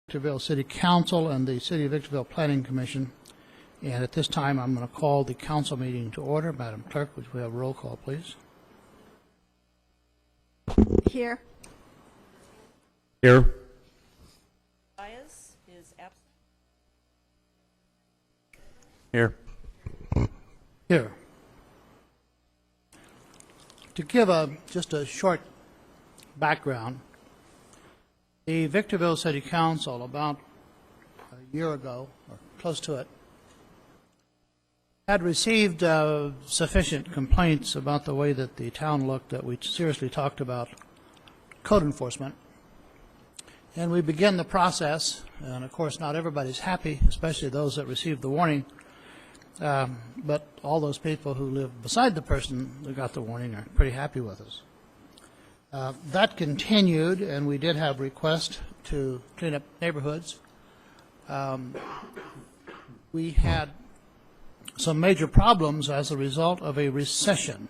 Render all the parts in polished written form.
Victorville City Council and the City of Victorville Planning Commission. And at this time, I'm going to call the council meeting to order. Madam Clerk, would we have a roll call, please? Here. Here. Bias is absent. Here. Here. To give just a short background, the Victorville City Council, about a year ago, or close to it, had received sufficient complaints about the way that the town looked that we seriously talked about code enforcement. And we began the process, and of course not everybody's happy, especially those that received the warning, but all those people who live beside the person who got the warning are pretty happy with us. That continued, and we did have requests to clean up neighborhoods. We had some major problems as a result of a recession,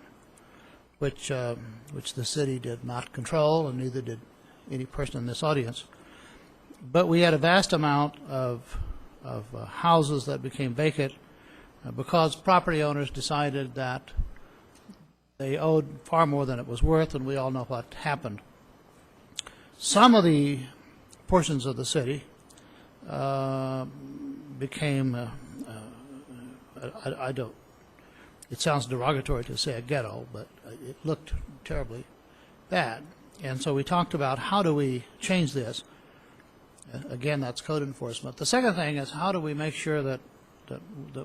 which the city did not control, and neither did any person in this audience. But we had a vast amount of houses that became vacant because property owners decided that they owed far more than it was worth, and we all know what happened. Some of the portions of the city became, I don't, it sounds derogatory to say a ghetto, but it looked terribly bad. And so we talked about how do we change this. Again, that's code enforcement. The second thing is how do we make sure that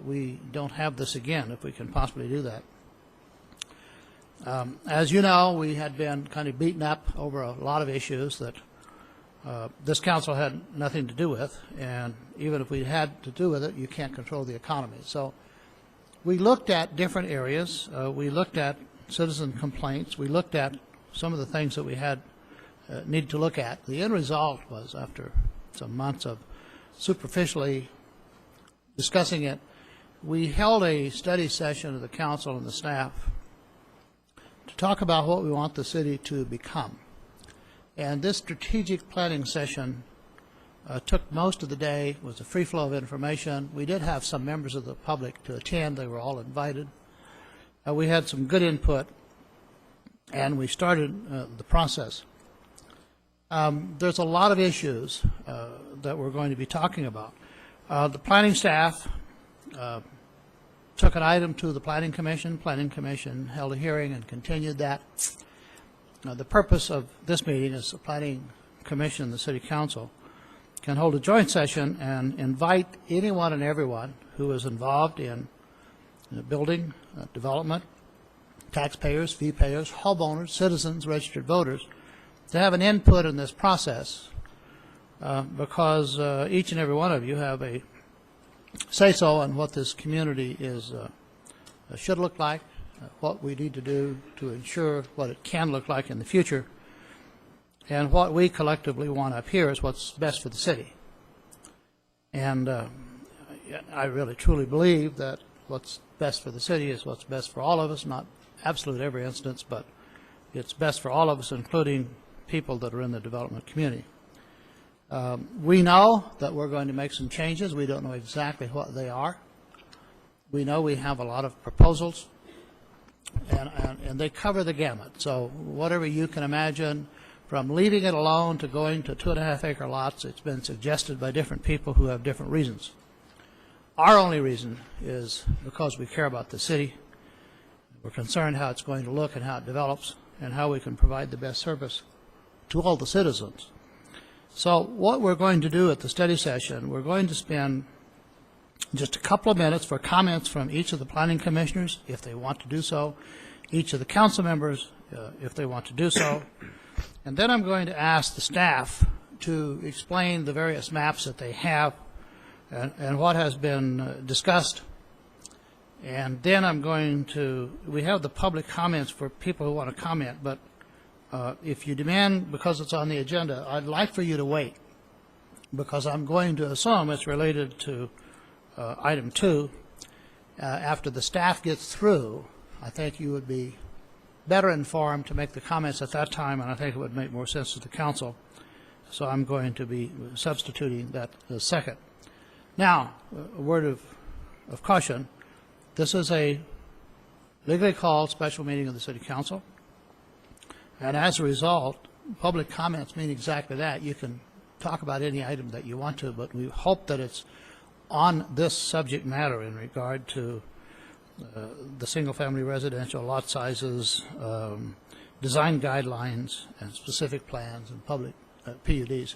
we don't have this again, if we can possibly do that. As you know, we had been kind of beaten up over a lot of issues that this council had nothing to do with, and even if we had to do with it, you can't control the economy. So we looked at different areas. We looked at citizen complaints. We looked at some of the things that we had need to look at. The end result was, after some months of superficially discussing it, we held a study session of the council and the staff to talk about what we want the city to become. And this strategic planning session took most of the day, was a free flow of information. We did have some members of the public to attend. They were all invited. We had some good input, and we started the process. There's a lot of issues that we're going to be talking about. The planning staff took an item to the Planning Commission. Planning Commission held a hearing and continued that. The purpose of this meeting is the Planning Commission and the City Council can hold a joint session and invite anyone and everyone who is involved in building, development, taxpayers, fee payers, homeowners, citizens, registered voters, to have an input in this process because each and every one of you have a say-so on what this community is should look like, what we need to do to ensure what it can look like in the future, and what we collectively want up here is what's best for the city. And I really truly believe that what's best for the city is what's best for all of us, not absolute every instance, but it's best for all of us, including people that are in the development community. We know that we're going to make some changes. We don't know exactly what they are. We know we have a lot of proposals, and they cover the gamut. So whatever you can imagine, from leaving it alone to going to 2.5-acre lots, it's been suggested by different people who have different reasons. Our only reason is because we care about the city. We're concerned how it's going to look and how it develops and how we can provide the best service to all the citizens. So what we're going to do at the study session, we're going to spend just a couple of minutes for comments from each of the planning commissioners, if they want to do so, each of the council members, if they want to do so. And then I'm going to ask the staff to explain the various maps that they have and what has been discussed. And then I'm going to, we have the public comments for people who want to comment, but if you demand, because it's on the agenda, I'd like for you to wait, because I'm going to assume it's related to item 2. After the staff gets through, I think you would be better informed to make the comments at that time, and I think it would make more sense to the council. so I'm going to be substituting that second. Now, a word of caution. This is a legally called special meeting of the City Council, and as a result, public comments mean exactly that. You can talk about any item that you want to, but we hope that it's on this subject matter in regard to the single-family residential lot sizes, design guidelines, and specific plans and public PUDs.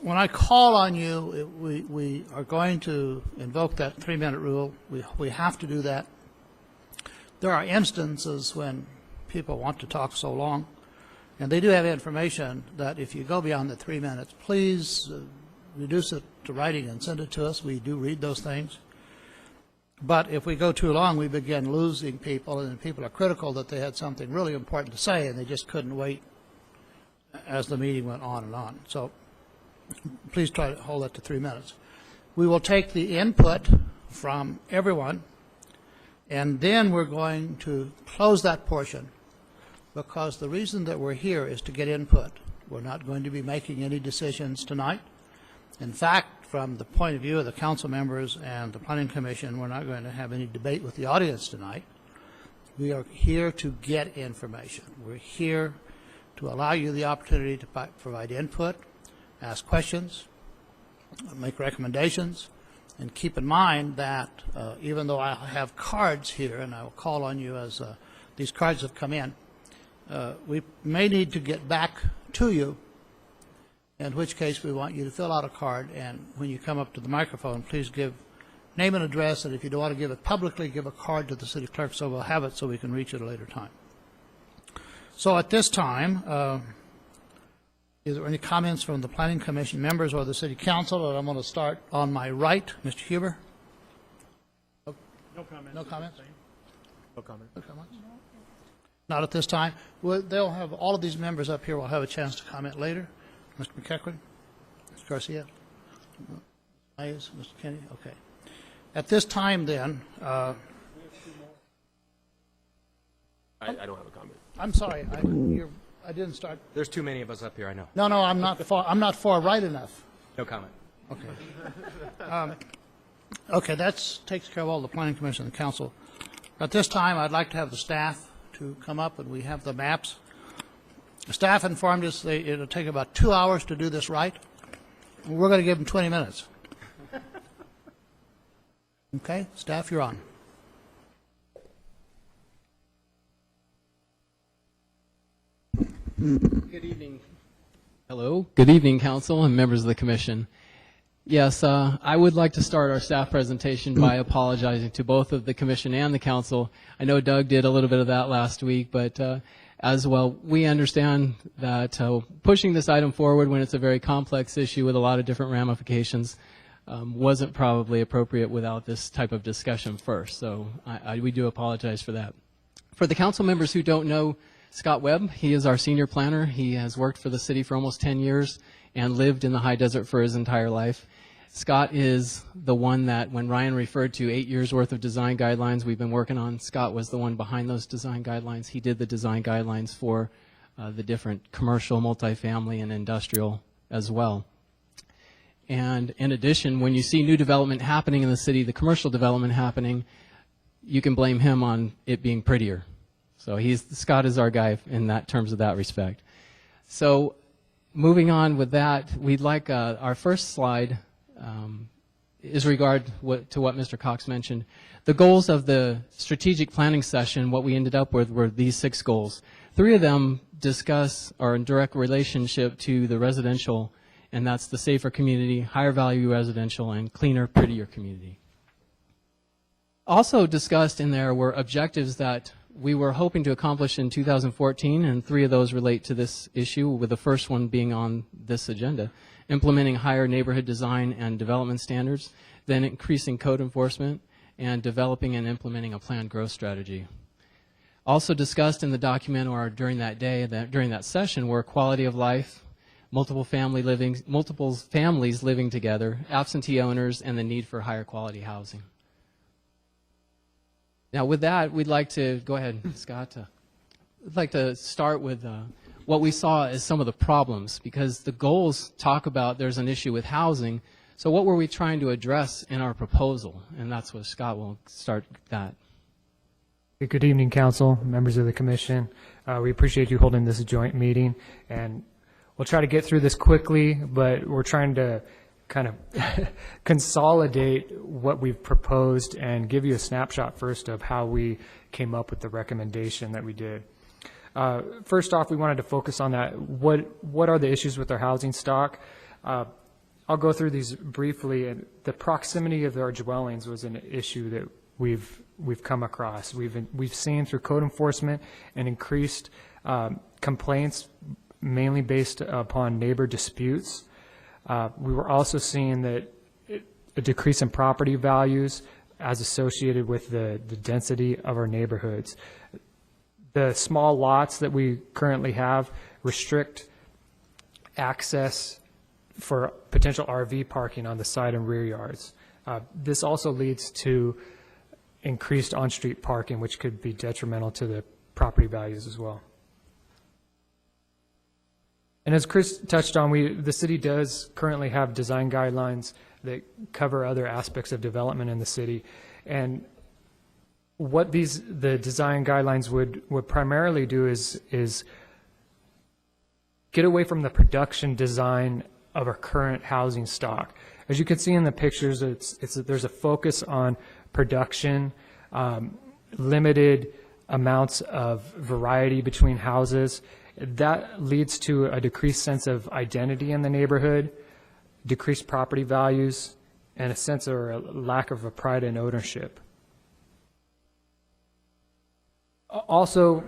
When I call on you, we are going to invoke that 3-minute rule. We have to do that. There are instances when people want to talk so long, and they do have information that if you go beyond the 3 minutes, please reduce it to writing and send it to us. We do read those things. But if we go too long, we begin losing people, and people are critical that they had something really important to say, and they just couldn't wait as the meeting went on and on. So please try to hold that to 3 minutes. We will take the input from everyone, and then we're going to close that portion, because the reason that we're here is to get input. We're not going to be making any decisions tonight. In fact, from the point of view of the council members and the Planning Commission, we're not going to have any debate with the audience tonight. We are here to get information. We're here to allow you the opportunity to provide input, ask questions, make recommendations, and keep in mind that even though I have cards here, and I will call on you as these cards have come in, we may need to get back to you, in which case we want you to fill out a card, and when you come up to the microphone, please give name and address, and if you don't want to give it publicly, give a card to the city clerk so we'll have it so we can reach it at a later time. So at this time, is there any comments from the Planning Commission members or the City Council? And I'm going to start on my right. Mr. Huber? No comments. No comments? No comments. No comments? Not at this time. Well, they'll have, all of these members up here will have a chance to comment later. Mr. McEachran? Mr. Garcia? Myers? Mr. Kennedy? Okay. At this time, then, I don't have a comment. I'm sorry, I didn't start. There's too many of us up here, I know. No, I'm not far right enough. No comment. Okay. Okay, that takes care of all the Planning Commission and the Council. At this time, I'd like to have the staff to come up, and we have the maps. The staff informed us it'll take about 2 hours to do this right. We're going to give them 20 minutes. Okay, staff, you're on. Good evening. Hello. Good evening, Council and members of the Commission. Yes, I would like to start our staff presentation by apologizing to both of the Commission and the Council. I know Doug did a little bit of that last week, but as well, we understand that pushing this item forward when it's a very complex issue with a lot of different ramifications wasn't probably appropriate without this type of discussion first. So we do apologize for that. For the Council members who don't know Scott Webb, he is our senior planner. He has worked for the city for almost 10 years and lived in the high desert for his entire life. Scott is the one that, when Ryan referred to 8 years worth of design guidelines we've been working on, Scott was the one behind those design guidelines. He did the design guidelines for the different commercial, multifamily, and industrial as well. And in addition, when you see new development happening in the city, the commercial development happening, you can blame him on it being prettier. So Scott is our guy in that terms of that respect. So moving on with that, we'd like our first slide is regard to what Mr. Cox mentioned. The goals of the strategic planning session, what we ended up with were these 6 goals. 3 of them are in direct relationship to the residential, and that's the safer community, higher value residential, and cleaner, prettier community. Also discussed in there were objectives that we were hoping to accomplish in 2014, and 3 of those relate to this issue, with the first one being on this agenda: implementing higher neighborhood design and development standards, then increasing code enforcement, and developing and implementing a planned growth strategy. Also discussed in the document or during that day, during that session, were quality of life, multiple families living together, absentee owners, and the need for higher quality housing. Now, with that, we'd like to go ahead, Scott. I'd like to start with what we saw as some of the problems, because the goals talk about there's an issue with housing. So what were we trying to address in our proposal? And that's what Scott will start that. Good evening, Council, members of the Commission. We appreciate you holding this joint meeting, and we'll try to get through this quickly, but we're trying to kind of consolidate what we've proposed and give you a snapshot first of how we came up with the recommendation that we did. First off, we wanted to focus on that. What are the issues with our housing stock? I'll go through these briefly. And the proximity of our dwellings was an issue that we've come across. We've seen through code enforcement and increased complaints, mainly based upon neighbor disputes. We were also seeing that a decrease in property values as associated with the density of our neighborhoods. The small lots that we currently have restrict access for potential RV parking on the side and rear yards. This also leads to increased on-street parking, which could be detrimental to the property values as well. And as Chris touched on, the city does currently have design guidelines that cover other aspects of development in the city. And what the design guidelines would primarily do is get away from the production design of our current housing stock. As you can see in the pictures, there's a focus on production, limited amounts of variety between houses. That leads to a decreased sense of identity in the neighborhood, decreased property values, and a sense or a lack of a pride in ownership. Also,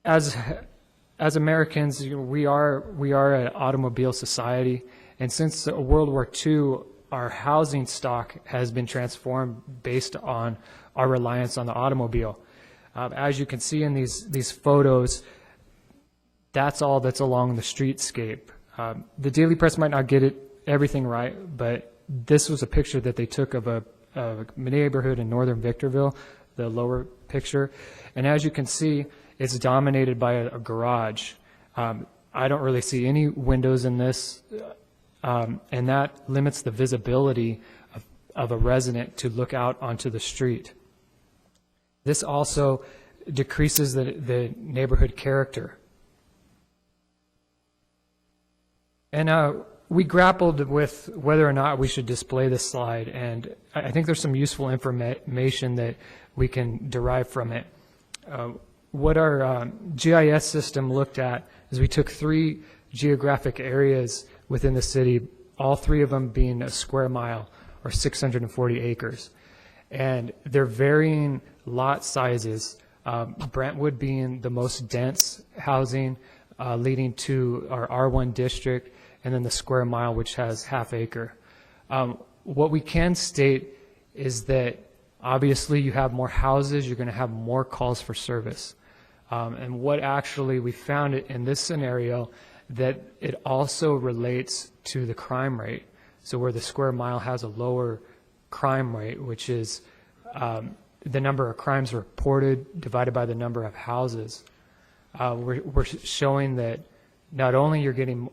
as Americans, we are an automobile society, and since World War II, our housing stock has been transformed based on our reliance on the automobile. As you can see in these photos, that's all that's along the streetscape. The Daily Press might not get everything right, but this was a picture that they took of a neighborhood in northern Victorville, the lower picture. And as you can see, it's dominated by a garage. I don't really see any windows in this, and that limits the visibility of a resident to look out onto the street. This also decreases the neighborhood character. And we grappled with whether or not we should display this slide, and I think there's some useful information that we can derive from it. What our GIS system looked at is we took 3 geographic areas within the city, all 3 of them being a square mile or 640 acres. And they're varying lot sizes, Brentwood being the most dense housing, leading to our R1 district, and then the square mile, which has half acre. What we can state is that obviously you have more houses, you're going to have more calls for service. And what actually we found in this scenario, that it also relates to the crime rate. So where the square mile has a lower crime rate, which is the number of crimes reported divided by the number of houses, we're showing that not only you're getting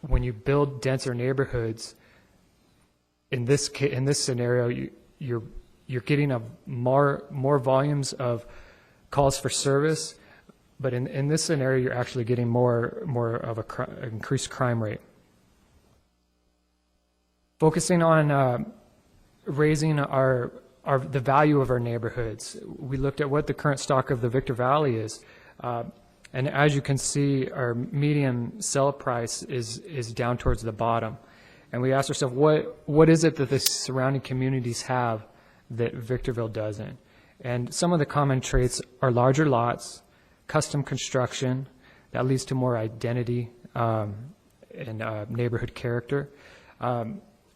when you build denser neighborhoods, in this scenario, you're getting more volumes of calls for service, but in this scenario, you're actually getting more of an increased crime rate. Focusing on raising the value of our neighborhoods, we looked at what the current stock of the Victor Valley is. And as you can see, our median sell price is down towards the bottom. And we asked ourselves, what is it that the surrounding communities have that Victorville doesn't? And some of the common traits are larger lots, custom construction, that leads to more identity and neighborhood character.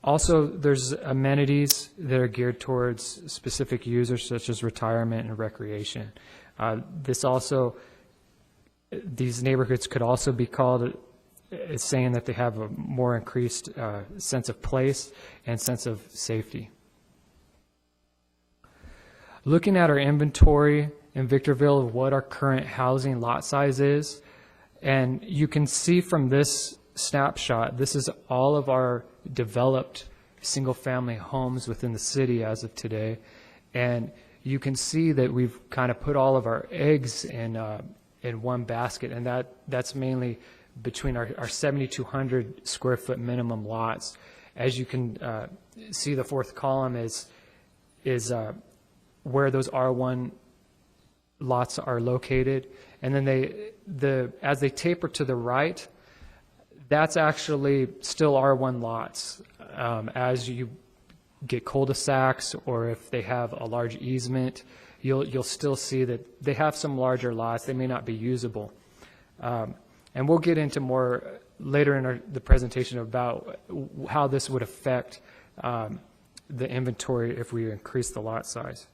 Also, there's amenities that are geared towards specific users, such as retirement and recreation. These neighborhoods could also be called as saying that they have a more increased sense of place and sense of safety. Looking at our inventory in Victorville of what our current housing lot size is, And you can see from this snapshot, this is all of our developed single-family homes within the city as of today. And you can see that we've kind of put all of our eggs in one basket, and that's mainly between our 7,200 square foot minimum lots. As you can see, the fourth column is where those R1 lots are located, and then as they taper to the right, that's actually still R1 lots. As you get cul-de-sacs, or if they have a large easement, you'll still see that they have some larger lots. They may not be usable. And we'll get into more later in the presentation about how this would affect the inventory if we increase the lot size.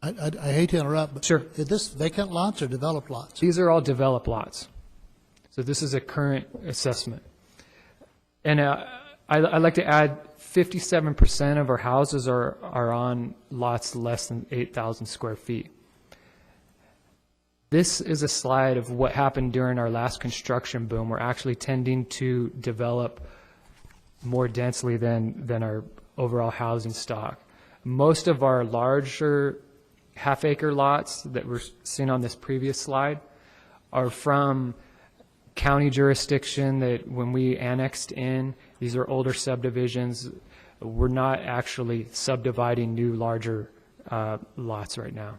I hate to interrupt, but Sure. is this vacant lots or developed lots? These are all developed lots. So this is a current assessment. And I'd like to add 57% of our houses are on lots less than 8,000 square feet. This is a slide of what happened during our last construction boom. We're actually tending to develop more densely than our overall housing stock. Most of our larger half-acre lots that we're seeing on this previous slide are from county jurisdiction that when we annexed in, these are older subdivisions. We're not actually subdividing new, larger lots right now.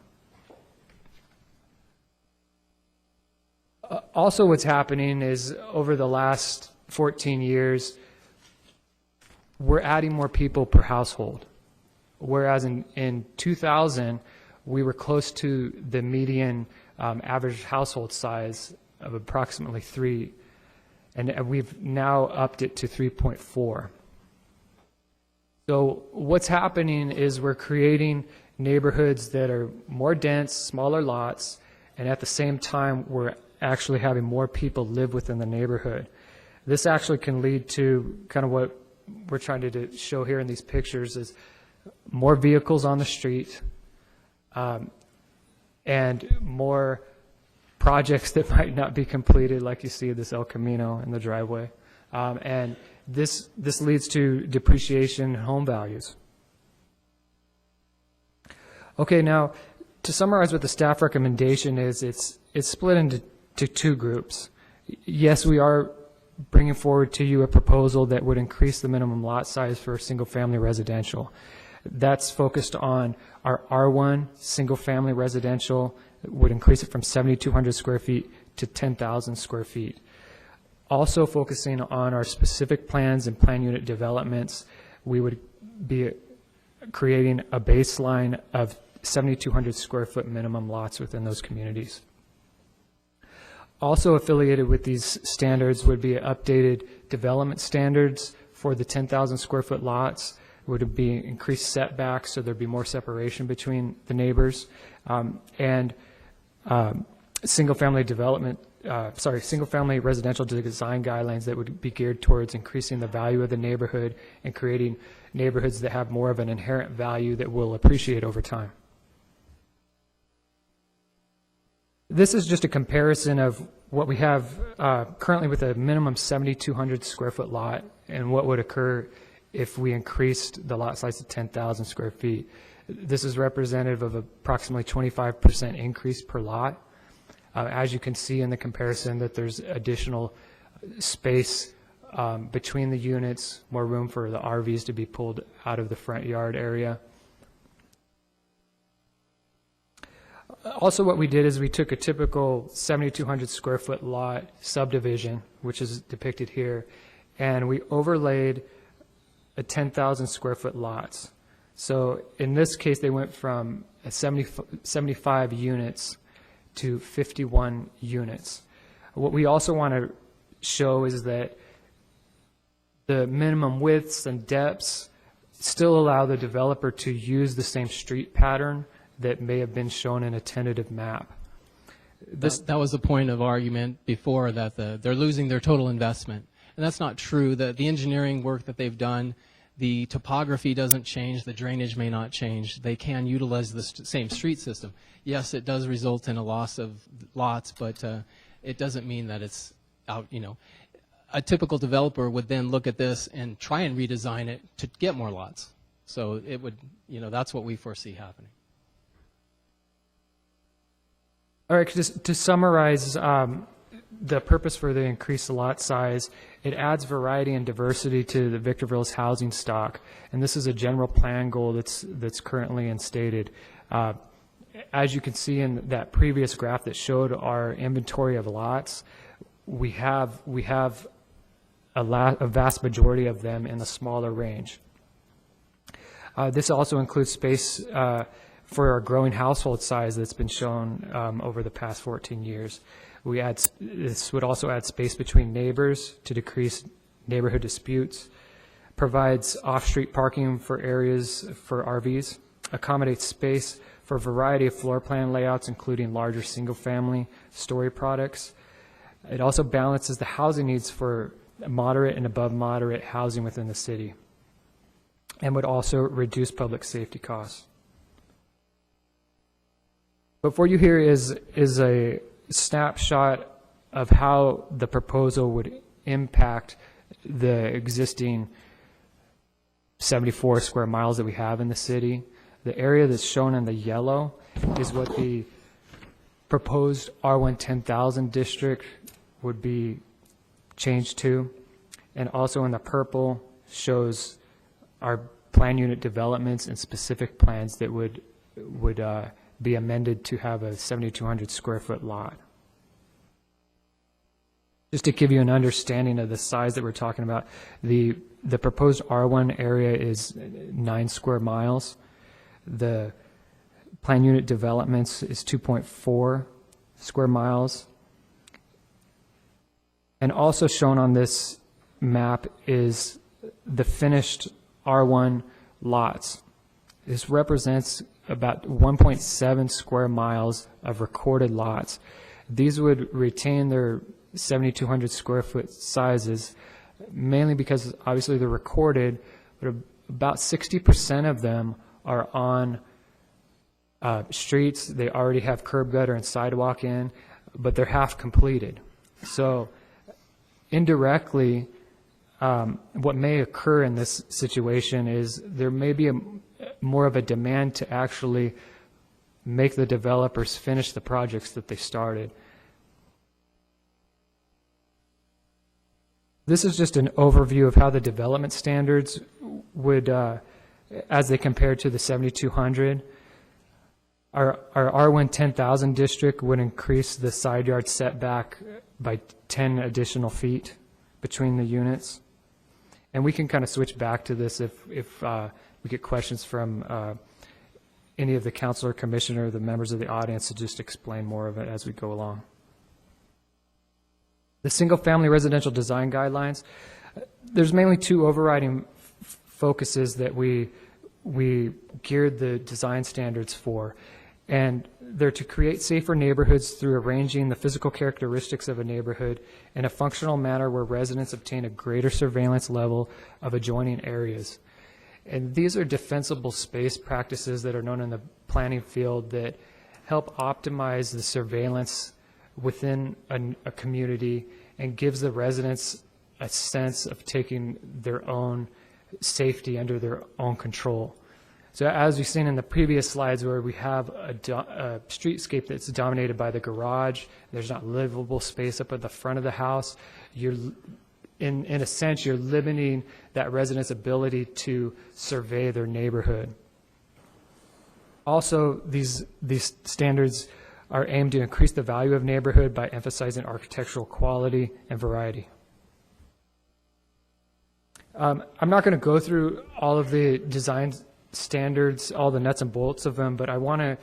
Also, what's happening is over the last 14 years, we're adding more people per household. Whereas in 2000, we were close to the median average household size of approximately 3, and we've now upped it to 3.4. So what's happening is we're creating neighborhoods that are more dense, smaller lots, and at the same time, we're actually having more people live within the neighborhood. This actually can lead to kind of what we're trying to show here in these pictures is more vehicles on the street, and more projects that might not be completed, like you see this El Camino in the driveway. And this leads to depreciation in home values. Okay, now to summarize what the staff recommendation is, it's split into two groups. Yes, we are bringing forward to you a proposal that would increase the minimum lot size for single-family residential. That's focused on our R1 single-family residential, would increase it from 7,200 square feet to 10,000 square feet. Also focusing on our specific plans and plan unit developments, we would be creating a baseline of 7,200 square foot minimum lots within those communities. Also affiliated with these standards would be updated development standards for the 10,000 square foot lots. Would be increased setbacks, so there'd be more separation between the neighbors, and single-family residential design guidelines that would be geared towards increasing the value of the neighborhood and creating neighborhoods that have more of an inherent value that will appreciate over time. This is just a comparison of what we have currently with a minimum 7,200 square foot lot and what would occur if we increased the lot size to 10,000 square feet. This is representative of approximately 25% increase per lot. As you can see in the comparison that there's additional space between the units, more room for the RVs to be pulled out of the front yard area. Also what we did is we took a typical 7,200 square foot lot subdivision, which is depicted here, and we overlaid a 10,000 square foot lots. So in this case, they went from 75 units to 51 units. What we also want to show is that the minimum widths and depths still allow the developer to use the same street pattern that may have been shown in a tentative map. That was the point of argument before, that they're losing their total investment. And that's not true. The engineering work that they've done, the topography doesn't change, the drainage may not change. They can utilize the same street system. Yes, it does result in a loss of lots, but it doesn't mean that it's out, you know. A typical developer would then look at this and try and redesign it to get more lots. So it would, you know, that's what we foresee happening. All right, just to summarize, the purpose for the increased lot size, it adds variety and diversity to the Victorville's housing stock, and this is a general plan goal that's currently instated. As you can see in that previous graph that showed our inventory of lots, we have a vast majority of them in the smaller range. This also includes space for our growing household size that's been shown over the past 14 years. This would also add space between neighbors to decrease neighborhood disputes, provides off-street parking for areas for RVs, accommodates space for a variety of floor plan layouts, including larger single-family story products. It also balances the housing needs for moderate and above moderate housing within the city, and would also reduce public safety costs. Before you here is a snapshot of how the proposal would impact the existing 74 square miles that we have in the city. The area that's shown in the yellow is what the proposed R1 10,000 district would be changed to, and also in the purple shows our plan unit developments and specific plans that would be amended to have a 7,200 square foot lot. Just to give you an understanding of the size that we're talking about, the proposed R1 area is 9 square miles. The plan unit developments is 2.4 square miles. And also shown on this map is the finished R1 lots. This represents about 1.7 square miles of recorded lots. These would retain their 7,200 square foot sizes, mainly because obviously they're recorded, but about 60% of them are on streets. They already have curb gutter and sidewalk in, but they're half completed. So indirectly, what may occur in this situation is there may be more of a demand to actually make the developers finish the projects that they started. This is just an overview of how the development standards would, as they compare to the 7,200. Our R1 10,000 district would increase the side yard setback by 10 additional feet between the units. And we can kind of switch back to this if we get questions from any of the council or commissioner or the members of the audience to just explain more of it as we go along. The single-family residential design guidelines, there's mainly two overriding focuses that we geared the design standards for. And they're to create safer neighborhoods through arranging the physical characteristics of a neighborhood in a functional manner where residents obtain a greater surveillance level of adjoining areas. And these are defensible space practices that are known in the planning field that help optimize the surveillance within a community and gives the residents a sense of taking their own safety under their own control. So as we've seen in the previous slides where we have a streetscape that's dominated by the garage, there's not livable space up at the front of the house, you're in a sense, you're limiting that resident's ability to survey their neighborhood. Also, these standards are aimed to increase the value of neighborhood by emphasizing architectural quality and variety. I'm not going to go through all of the design standards, all the nuts and bolts of them, but I want to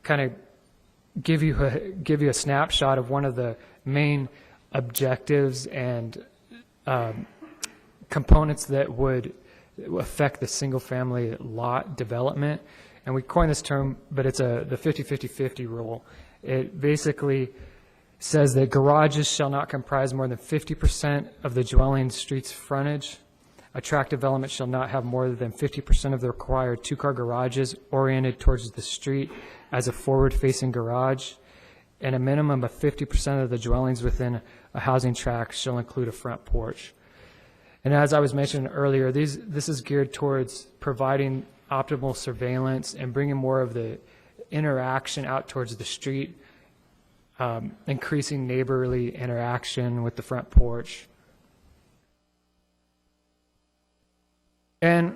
kind of give you a snapshot of one of the main objectives and components that would affect the single-family lot development. And we coined this term, but it's the 50-50-50 rule. It basically says that garages shall not comprise more than 50% of the dwelling street's frontage. A tract development shall not have more than 50% of the required two-car garages oriented towards the street as a forward-facing garage, and a minimum of 50% of the dwellings within a housing tract shall include a front porch. And as I was mentioning earlier, this is geared towards providing optimal surveillance and bringing more of the interaction out towards the street, increasing neighborly interaction with the front porch. And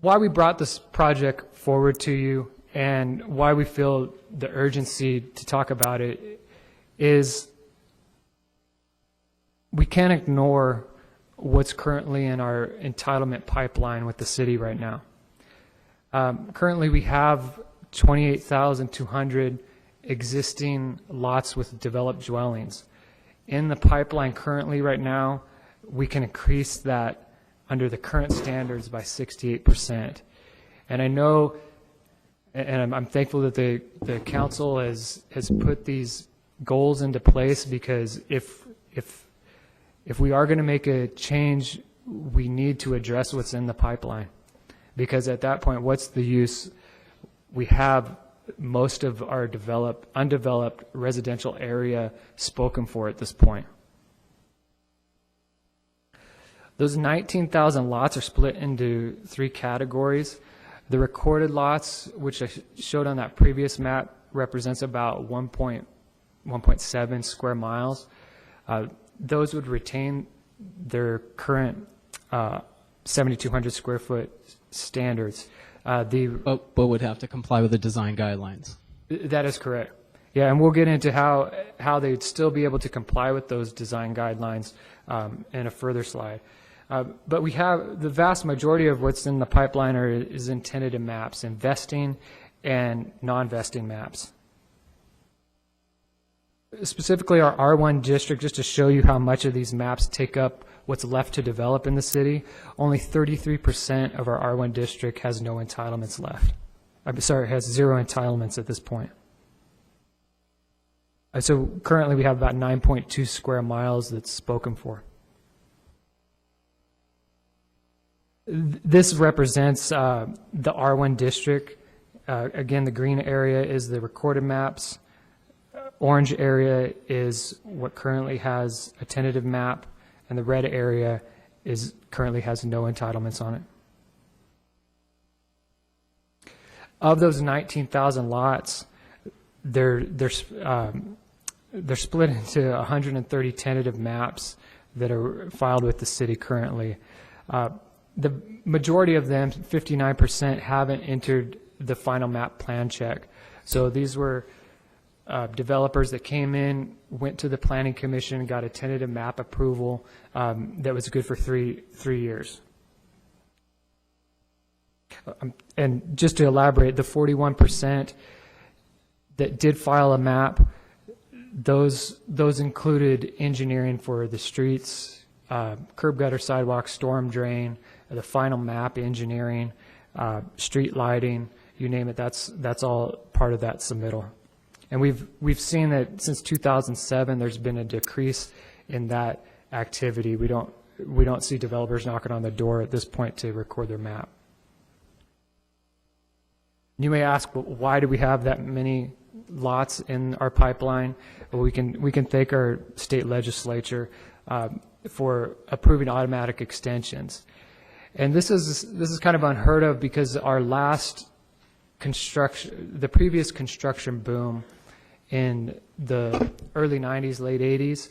why we brought this project forward to you and why we feel the urgency to talk about it is we can't ignore what's currently in our entitlement pipeline with the city right now. Currently, we have 28,200 existing lots with developed dwellings. In the pipeline currently right now, we can increase that under the current standards by 68%. And I know, and I'm thankful that the council has put these goals into place, because if we are going to make a change, we need to address what's in the pipeline. Because at that point, what's the use? We have most of our undeveloped residential area spoken for at this point. Those 19,000 lots are split into 3 categories. The recorded lots, which I showed on that previous map, represents about 1.7 square miles. Those would retain their current 7,200 square foot standards. But would have to comply with the design guidelines. That is correct. Yeah, and we'll get into how they'd still be able to comply with those design guidelines in a further slide. But we have the vast majority of what's in the pipeline is in tentative maps, investing and non-vesting maps. Specifically, our R1 district, just to show you how much of these maps take up what's left to develop in the city, only 33% of our R1 district has no entitlements left. I'm sorry, has 0 entitlements at this point. So currently we have about 9.2 square miles that's spoken for. This represents the R1 district. Again, the green area is the recorded maps. Orange area is what currently has a tentative map, and the red area currently has no entitlements on it. Of those 19,000 lots, they're split into 130 tentative maps that are filed with the city currently. The majority of them, 59%, haven't entered the final map plan check. So these were developers that came in, went to the Planning Commission, got a tentative map approval that was good for three years. And just to elaborate, the 41% that did file a map, those included engineering for the streets, curb gutter sidewalk, storm drain, the final map engineering, street lighting, you name it. That's all part of that submittal. And we've seen that since 2007, there's been a decrease in that activity. We don't see developers knocking on the door at this point to record their map. You may ask, well, why do we have that many lots in our pipeline? Well, we can thank our state legislature for approving automatic extensions. And this is kind of unheard of, because our last the previous construction boom in the early 90s, late 80s,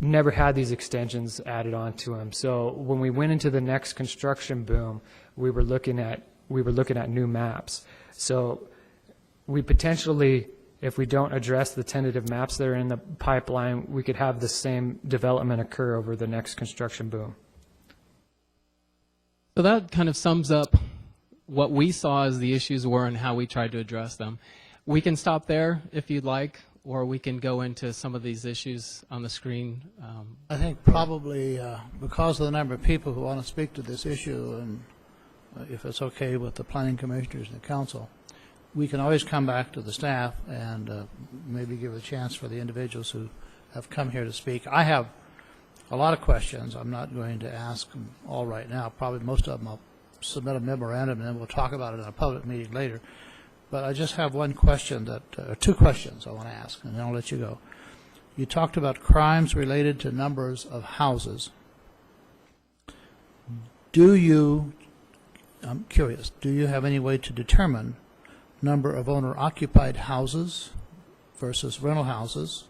never had these extensions added onto them. So when we went into the next construction boom, we were looking at new maps. So we potentially, if we don't address the tentative maps that are in the pipeline, we could have the same development occur over the next construction boom. So that kind of sums up what we saw as the issues were and how we tried to address them. We can stop there if you'd like, or we can go into some of these issues on the screen. I think probably because of the number of people who want to speak to this issue, and if it's okay with the planning commissioners and the council, we can always come back to the staff and maybe give a chance for the individuals who have come here to speak. I have a lot of questions. I'm not going to ask them all right now. Probably most of them I'll submit a memorandum, and then we'll talk about it in a public meeting later. But I just have one question two questions I want to ask, and then I'll let you go. You talked about crimes related to numbers of houses. I'm curious, do you have any way to determine number of owner-occupied houses versus rental houses?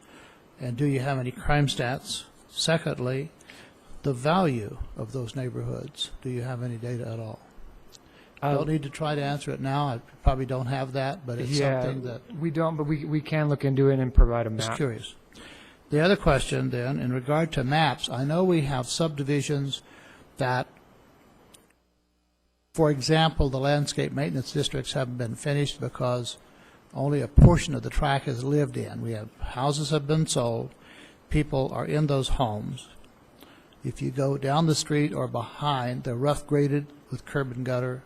And do you have any crime stats? Secondly, the value of those neighborhoods. Do you have any data at all? I don't need to try to answer it now. I probably don't have that, but it's something that we don't, but we can look into it and provide a I'm just map. curious. The other question then, in regard to maps, I know we have subdivisions that, for example, the landscape maintenance districts haven't been finished because only a portion of the tract is lived in. We have houses have been sold, people are in those homes. If you go down the street or behind, they're rough graded with curb and gutter.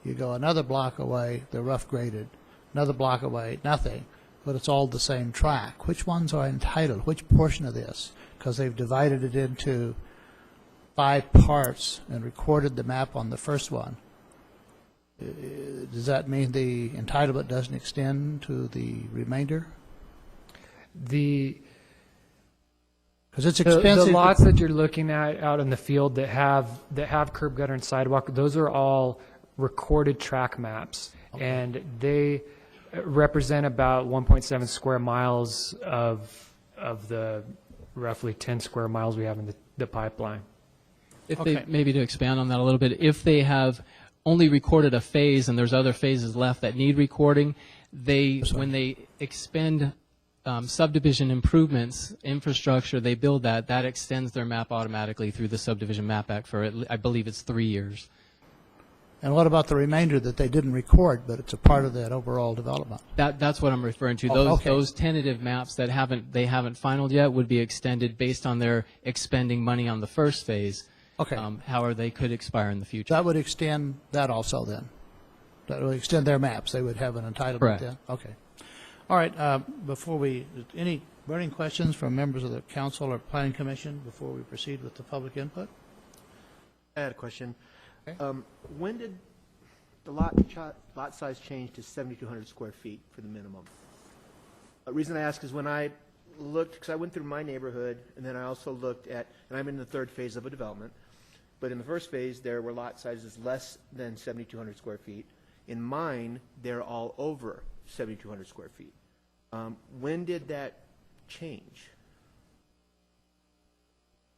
You go another block away, they're rough graded. Another block away, nothing. But it's all the same tract. Which ones are entitled? Which portion of this? Because they've divided it into 5 parts and recorded the map on the first one. Does that mean the entitlement doesn't extend to the remainder? The Because it's The expensive. lots that you're looking at out in the field that have curb gutter and sidewalk, those are all recorded track maps, and they represent about 1.7 square miles of the roughly 10 square miles we have in the pipeline. If Okay. they, maybe to expand on that a little bit, if they have only recorded a phase and there's other phases left that need recording, when they expend subdivision improvements, infrastructure, they build that extends their map automatically through the Subdivision Map Act for, I believe it's 3 years. And what about the remainder that they didn't record, but it's a part of that overall development? That's what I'm referring to. Oh, okay. Those tentative maps that they haven't finalized yet would be extended based on their expending money on the first phase. Okay. However, they could expire in the future. That would extend that also then? That would extend their maps? They would have an entitlement Correct. then? Okay. All right, any burning questions from members of the council or planning commission before we proceed with the public input? I had a question. Okay. When did the lot size change to 7,200 square feet for the minimum? The reason I ask is when I looked, because I went through my neighborhood, and then I also looked at, and I'm in the third phase of a development, but in the first phase, there were lot sizes less than 7,200 square feet. In mine, they're all over 7,200 square feet. When did that change?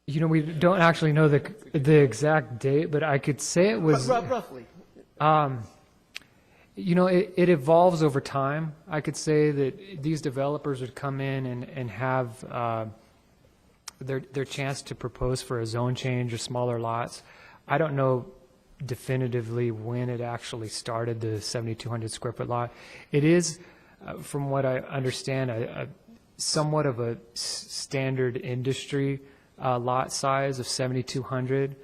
You know, we don't actually know the exact date, but I could say it was. Roughly. You know, it evolves over time. I could say that these developers would come in and have their chance to propose for a zone change or smaller lots. I don't know definitively when it actually started, the 7,200 square foot lot. It is, from what I understand, a somewhat of a standard industry lot size of 7,200.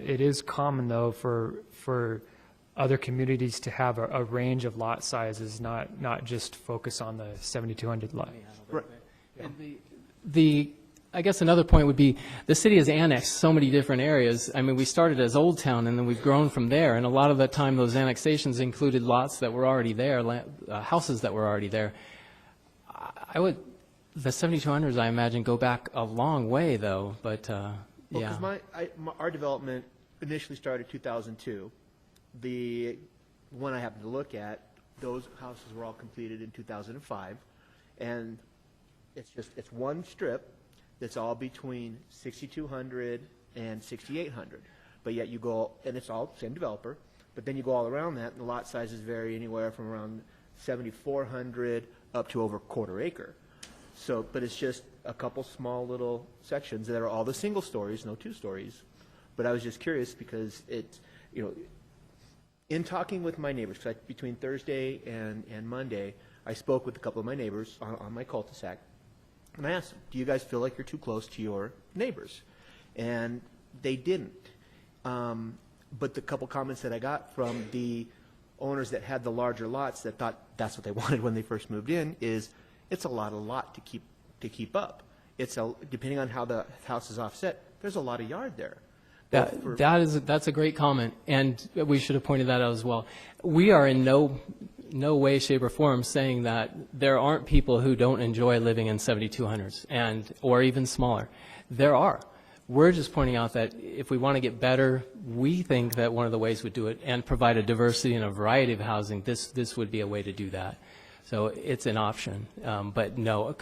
It is common, though, for other communities to have a range of lot sizes, not just focus on the 7,200 lot. And I guess another point would be the city has annexed so many different areas. I mean, we started as Old Town, and then we've grown from there. And a lot of the time, those annexations included lots that were already there, houses that were already there. The 7,200s, I imagine, go back a long way, though. But Well, yeah. because our development initially started 2002. The one I happened to look at, those houses were all completed in 2005, and it's one strip that's all between 6,200 and 6,800. But yet you go, and it's all same developer, but then you go all around that, and the lot sizes vary anywhere from around 7,400 up to over a quarter acre. So, but it's just a couple small little sections that are all the single stories, no two stories. But I was just curious because it's, you know, in talking with my neighbors, because between Thursday and Monday, I spoke with a couple of my neighbors on my cul-de-sac, and I asked them, do you guys feel like you're too close to your neighbors? And they didn't. But the couple comments that I got from the owners that had the larger lots that thought that's what they wanted when they first moved in is, it's a lot to keep up. depending on how the house is offset, there's a lot of yard there. That's a great comment, and we should have pointed that out as well. We are in no way, shape, or form saying that there aren't people who don't enjoy living in 7200s or even smaller. There are. We're just pointing out that if we want to get better, we think that one of the ways we do it and provide a diversity and a variety of housing, this would be a way to do that. So it's an option. But no,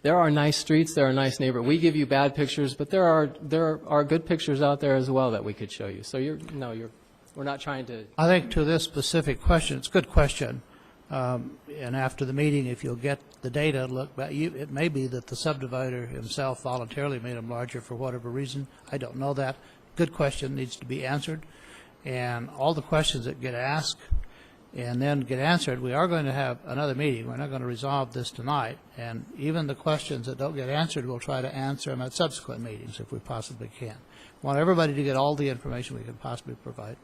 there are nice streets, there are nice neighborhoods. We give you bad pictures, but there are good pictures out there as well that we could show you. So we're not trying to. I think to this specific question, it's a good question. And after the meeting, if you'll get the data, look back, it may be that the subdivider himself voluntarily made them larger for whatever reason. I don't know that. Good question, needs to be answered. And all the questions that get asked and then get answered, we are going to have another meeting. We're not going to resolve this tonight. And even the questions that don't get answered, we'll try to answer them at subsequent meetings if we possibly can. We want everybody to get all the information we can possibly provide.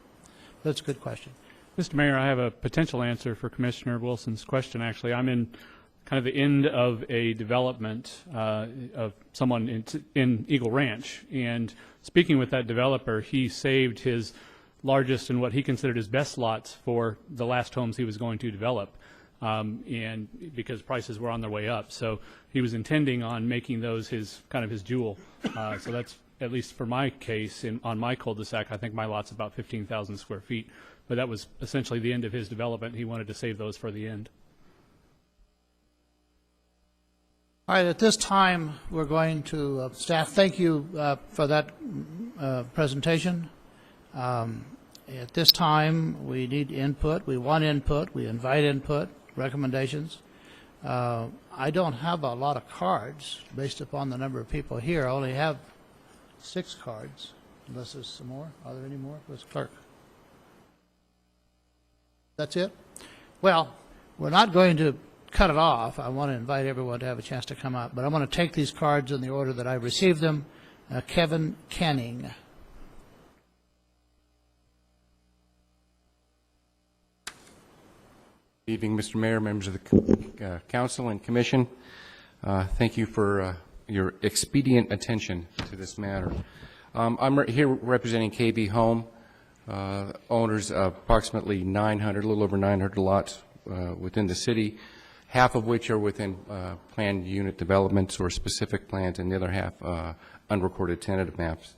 That's a good question. Mr. Mayor, I have a potential answer for Commissioner Wilson's question, actually. I'm in kind of the end of a development of someone in Eagle Ranch, and speaking with that developer, he saved his largest and what he considered his best lots for the last homes he was going to develop, and because prices were on their way up. So he was intending on making those his jewel. So that's, at least for my case, on my cul-de-sac, I think my lot's about 15,000 square feet. But that was essentially the end of his development. He wanted to save those for the end. All right, at this time, we're going to, staff, thank you for that presentation. At this time, we need input. We want input. We invite input, recommendations. I don't have a lot of cards based upon the number of people here. I only have 6 cards, unless there's some more. Are there any more? Where's the clerk? That's it? Well, we're not going to cut it off. I want to invite everyone to have a chance to come up. But I'm going to take these cards in the order that I received them. Kevin Canning. Good evening, Mr. Mayor, members of the Council and Commission. Thank you for your expedient attention to this matter. I'm here representing KB Home, owners of approximately 900, a little over 900 lots within the city, half of which are within planned unit developments or specific plans, and the other half unrecorded tentative maps.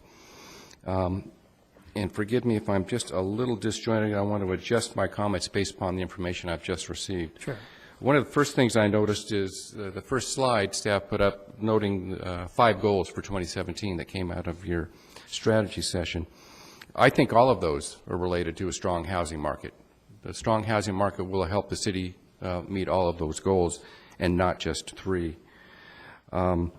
And forgive me if I'm just a little disjointed. I want to adjust my comments based upon the information I've just received. Sure. One of the first things I noticed is the first slide staff put up noting 5 goals for 2017 that came out of your strategy session. I think all of those are related to a strong housing market. The strong housing market will help the city meet all of those goals, and not just 3. The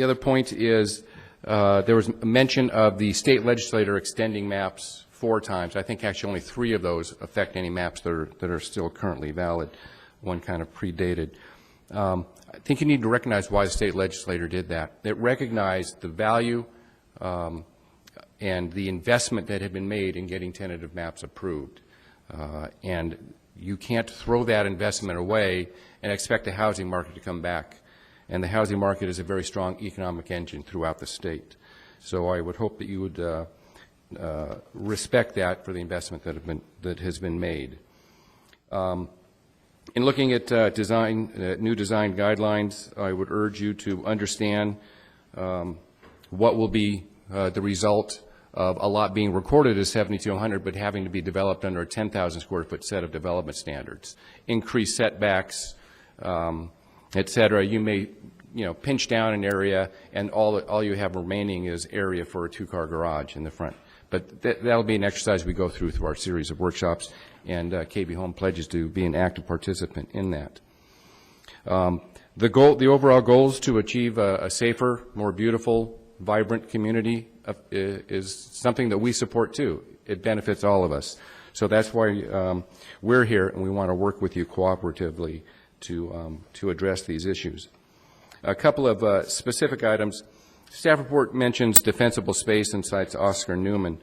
other point is there was a mention of the state legislature extending maps 4 times. I think actually only 3 of those affect any maps that are still currently valid. One kind of predated. I think you need to recognize why the state legislature did that. It recognized the value and the investment that had been made in getting tentative maps approved. And you can't throw that investment away and expect the housing market to come back. And the housing market is a very strong economic engine throughout the state. So I would hope that you would respect that for the investment that has been made. In looking at new design guidelines, I would urge you to understand what will be the result of a lot being recorded as 7200, but having to be developed under a 10,000 square foot set of development standards. Increased setbacks, et cetera. You may, pinch down an area, and all you have remaining is area for a 2-car garage in the front. But that'll be an exercise we go through our series of workshops, and KB Home pledges to be an active participant in that. The overall goal is to achieve a safer, more beautiful, vibrant community is something that we support too. It benefits all of us. So that's why we're here, and we want to work with you cooperatively to address these issues. A couple of specific items. Staff report mentions defensible space and cites Oscar Newman.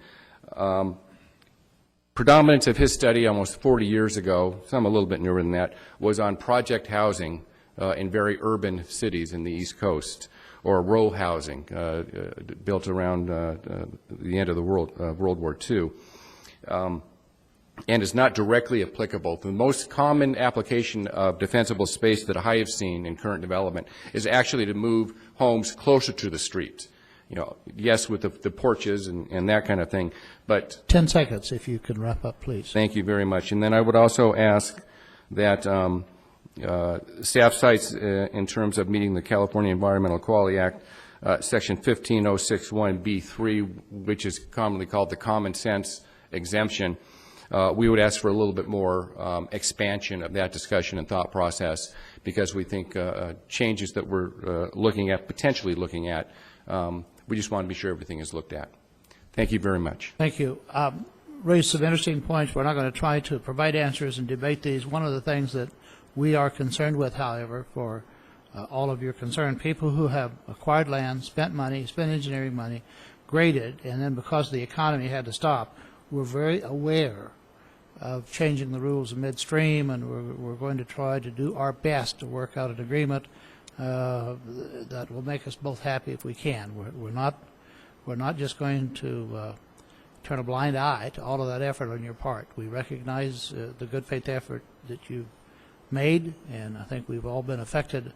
Predominance of his study almost 40 years ago, some a little bit newer than that, was on project housing in very urban cities in the East Coast, or row housing built around the end of the World War II. And is not directly applicable. The most common application of defensible space that I have seen in current development is actually to move homes closer to the street. You know, yes, with the porches and that kind of thing, but 10 seconds, if you can wrap up, please. thank you very much. And then I would also ask that staff cites, in terms of meeting the California Environmental Quality Act, Section 15061B3, which is commonly called the common sense exemption. We would ask for a little bit more expansion of that discussion and thought process, because we think changes that we're potentially looking at, we just want to be sure everything is looked at. Thank you very much. Thank you. Raised some interesting points. We're not going to try to provide answers and debate these. One of the things that we are concerned with, however, for all of your concerned people who have acquired land, spent money, spent engineering money, graded, and then because the economy had to stop, we're very aware of changing the rules midstream, and we're going to try to do our best to work out an agreement that will make us both happy if we can. We're not just going to turn a blind eye to all of that effort on your part. We recognize the good faith effort that you've made, and I think we've all been affected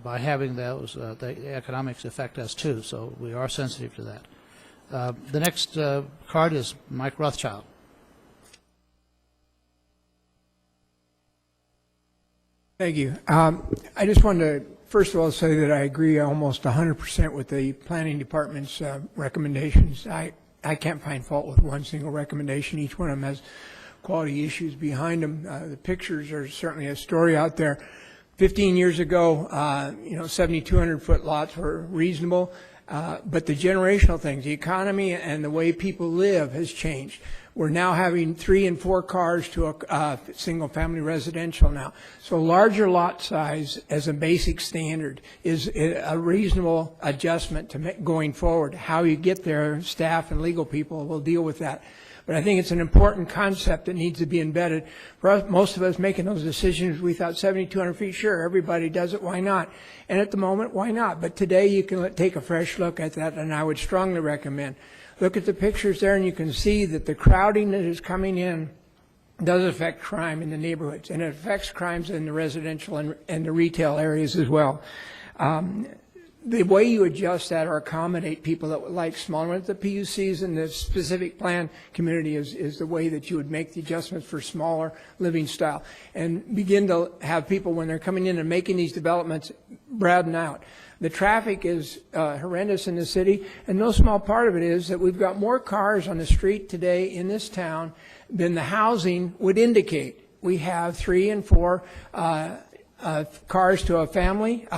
by having those the economics affect us too. So we are sensitive to that. The next card is Mike Rothschild. Thank you. I just wanted to, first of all, say that I agree almost 100% with the Planning Department's recommendations. I can't find fault with one single recommendation. Each one of them has quality issues behind them. The pictures are certainly a story out there. 15 years ago, 7,200-foot lots were reasonable, but the generational things, the economy and the way people live has changed. We're now having 3 and 4 cars to a single-family residential now. So larger lot size as a basic standard is a reasonable adjustment to going forward. How you get there, staff and legal people will deal with that. But I think it's an important concept that needs to be embedded. For us, most of us making those decisions, we thought 7,200 feet, sure, everybody does it, why not? And at the moment, why not? But today you can take a fresh look at that, and I would strongly recommend. Look at the pictures there, and you can see that the crowding that is coming in does affect crime in the neighborhoods, and it affects crimes in the residential and the retail areas as well. The way you adjust that or accommodate people that would like smaller ones, the PUCs and the specific plan community is the way that you would make the adjustments for smaller living style, and begin to have people, when they're coming in and making these developments, broaden out. The traffic is horrendous in the city, and no small part of it is that we've got more cars on the street today in this town than the housing would indicate. We have 3 and 4 cars to a family.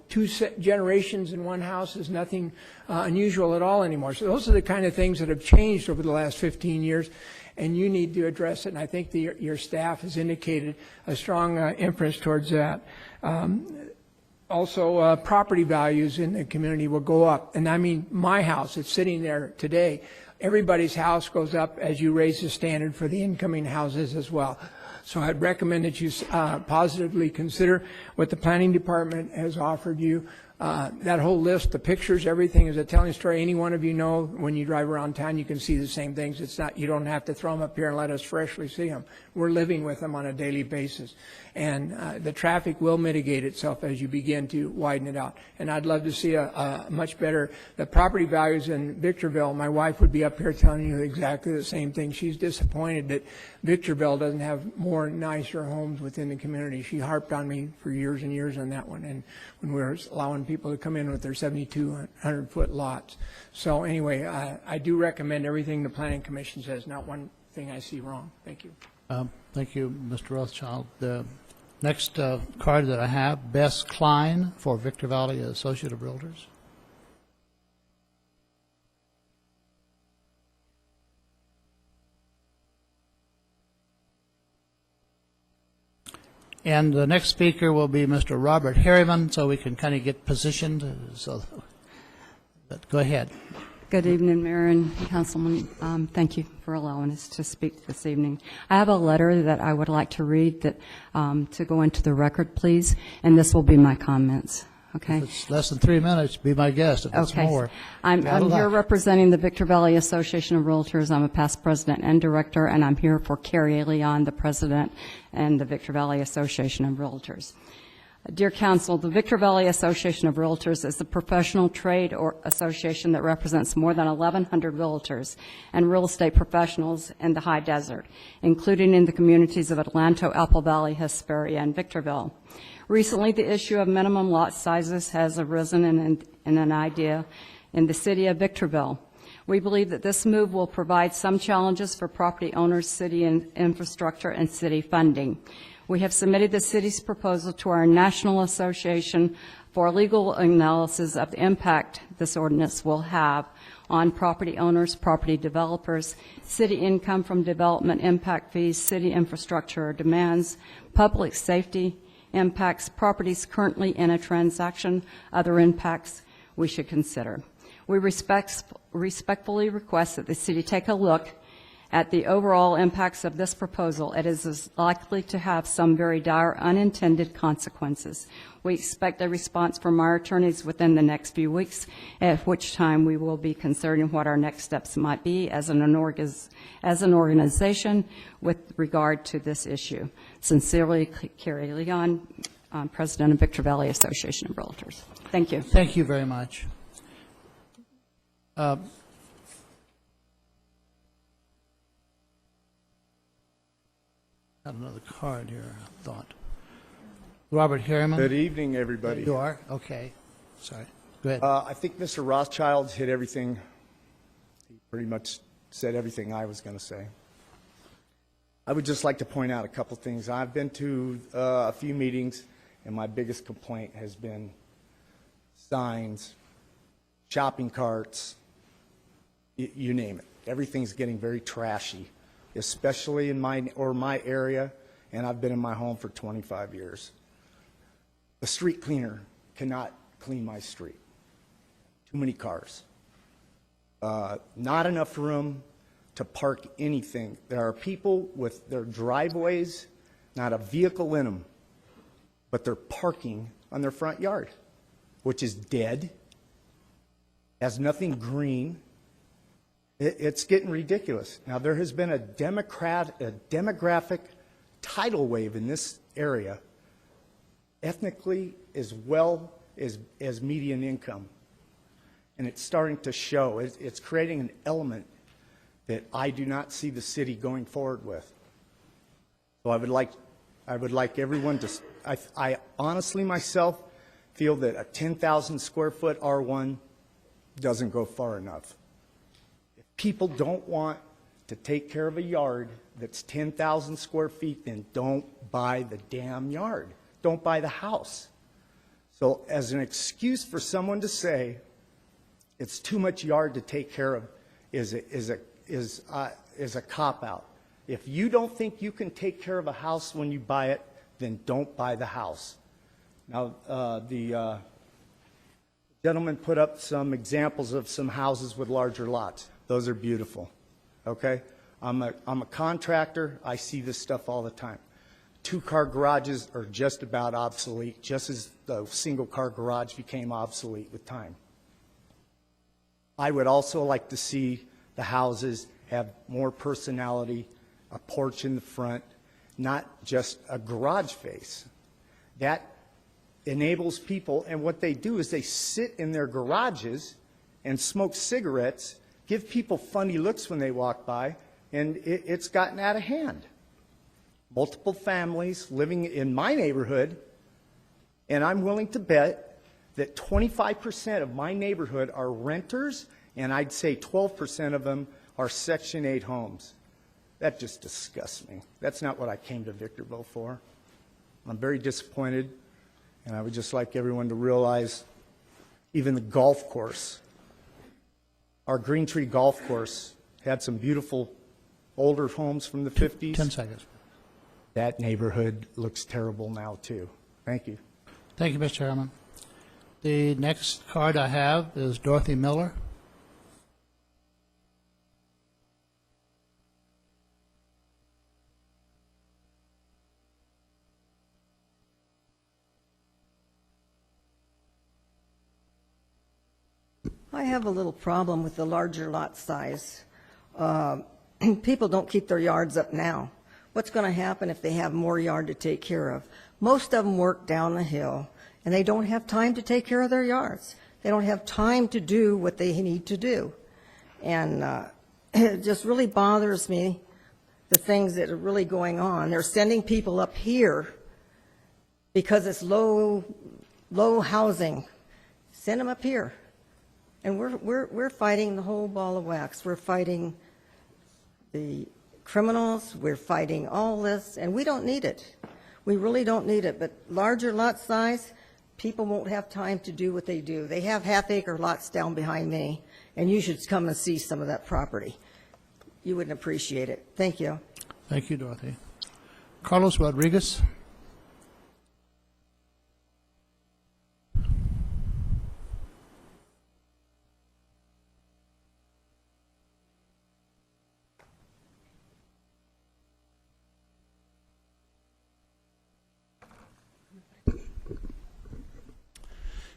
2 generations in one house is nothing unusual at all anymore. So those are the kind of things that have changed over the last 15 years, and you need to address it, and I think your staff has indicated a strong inference towards that. Also, property values in the community will go up. And I mean, my house, it's sitting there today. Everybody's house goes up as you raise the standard for the incoming houses as well. So I'd recommend that you positively consider what the Planning Department has offered you. That whole list, the pictures, everything is a telling story. Any one of you know, when you drive around town, you can see the same things. It's not, you don't have to throw them up here and let us freshly see them. We're living with them on a daily basis. And the traffic will mitigate itself as you begin to widen it out. And I'd love to see a much better, the property values in Victorville. My wife would be up here telling you exactly the same thing. She's disappointed that Victorville doesn't have more nicer homes within the community. She harped on me for years and years on that one, and when we were allowing people to come in with their 7,200-foot lots. So anyway, I do recommend everything the Planning Commission says, not one thing I see wrong. Thank you. Thank you, Mr. Rothschild. The next card that I have, Bess Klein for Victor Valley Associate of Realtors. And the next speaker will be Mr. Robert Harriman, so we can kind of get positioned. But go ahead. Good evening, Mayor and Councilman. Thank you for allowing us to speak this evening. I have a letter that I would like to read that, to go into the record, please, and this will be my comments. Okay? If it's less than 3 minutes, be my guest. If it's Okay. more, I'm bad luck. here representing the Victor Valley Association of Realtors. I'm a past president and director, and I'm here for Carrie Leon, the president, and the Victor Valley Association of Realtors. Dear Council, the Victor Valley Association of Realtors is a professional trade or association that represents more than 1,100 realtors and real estate professionals in the high desert, including in the communities of Atlanto, Apple Valley, Hesperia, and Victorville. Recently, the issue of minimum lot sizes has arisen in an idea in the city of Victorville. We believe that this move will provide some challenges for property owners, city infrastructure, and city funding. We have submitted the city's proposal to our National Association for legal analysis of the impact this ordinance will have on property owners, property developers, city income from development impact fees, city infrastructure demands, public safety impacts, properties currently in a transaction, other impacts we should consider. We respectfully request that the city take a look at the overall impacts of this proposal. It is likely to have some very dire unintended consequences. We expect a response from our attorneys within the next few weeks, at which time we will be considering what our next steps might be as an organization with regard to this issue. Sincerely, Carrie Leon, President of Victor Valley Association of Realtors. Thank you. Thank you very much. Got another card here, I thought. Robert Harriman? Good evening, everybody. You are? Okay. Sorry. Go ahead. I think Mr. Rothschild hit everything. He pretty much said everything I was going to say. I would just like to point out a couple things. I've been to a few meetings, and my biggest complaint has been signs, shopping carts, you name it. Everything's getting very trashy, especially in my area, and I've been in my home for 25 years. A street cleaner cannot clean my street. Too many cars. Not enough room to park anything. There are people with their driveways, not a vehicle in them, but they're parking on their front yard, which is dead, has nothing green. It's getting ridiculous. Now, there has been a demographic tidal wave in this area, ethnically as well as median income. And it's starting to show. It's creating an element that I do not see the city going forward with. So I would like everyone to, I honestly myself feel that a 10,000 square foot R1 doesn't go far enough. If people don't want to take care of a yard that's 10,000 square feet, then don't buy the damn yard. Don't buy the house. So as an excuse for someone to say it's too much yard to take care of is a cop-out. If you don't think you can take care of a house when you buy it, then don't buy the house. Now, the gentleman put up some examples of some houses with larger lots. Those are beautiful, okay? I'm a contractor. I see this stuff all the time. Two-car garages are just about obsolete, just as the single-car garage became obsolete with time. I would also like to see the houses have more personality, a porch in the front, not just a garage face. That enables people, and what they do is they sit in their garages and smoke cigarettes, give people funny looks when they walk by, and it's gotten out of hand. Multiple families living in my neighborhood, and I'm willing to bet that 25% of my neighborhood are renters, and I'd say 12% of them are Section 8 homes. That just disgusts me. That's not what I came to Victorville for. I'm very disappointed, and I would just like everyone to realize even the golf course, our Green Tree Golf Course had some beautiful older homes from the 50s. 10 seconds. That neighborhood looks terrible now, too. Thank you. Thank you, Mr. Harriman. The next card I have is Dorothy Miller. I have a little problem with the larger lot size. People don't keep their yards up now. What's going to happen if they have more yard to take care of? Most of them work down the hill, and they don't have time to take care of their yards. They don't have time to do what they need to do. And it just really bothers me, the things that are really going on. They're sending people up here because it's low housing. Send them up here. And we're fighting the whole ball of wax. We're fighting the criminals, we're fighting all this, and we don't need it. We really don't need it, but larger lot size, people won't have time to do what they do. They have half-acre lots down behind me, and you should come and see some of that property. You wouldn't appreciate it. Thank you. Thank you, Dorothy. Carlos Rodriguez.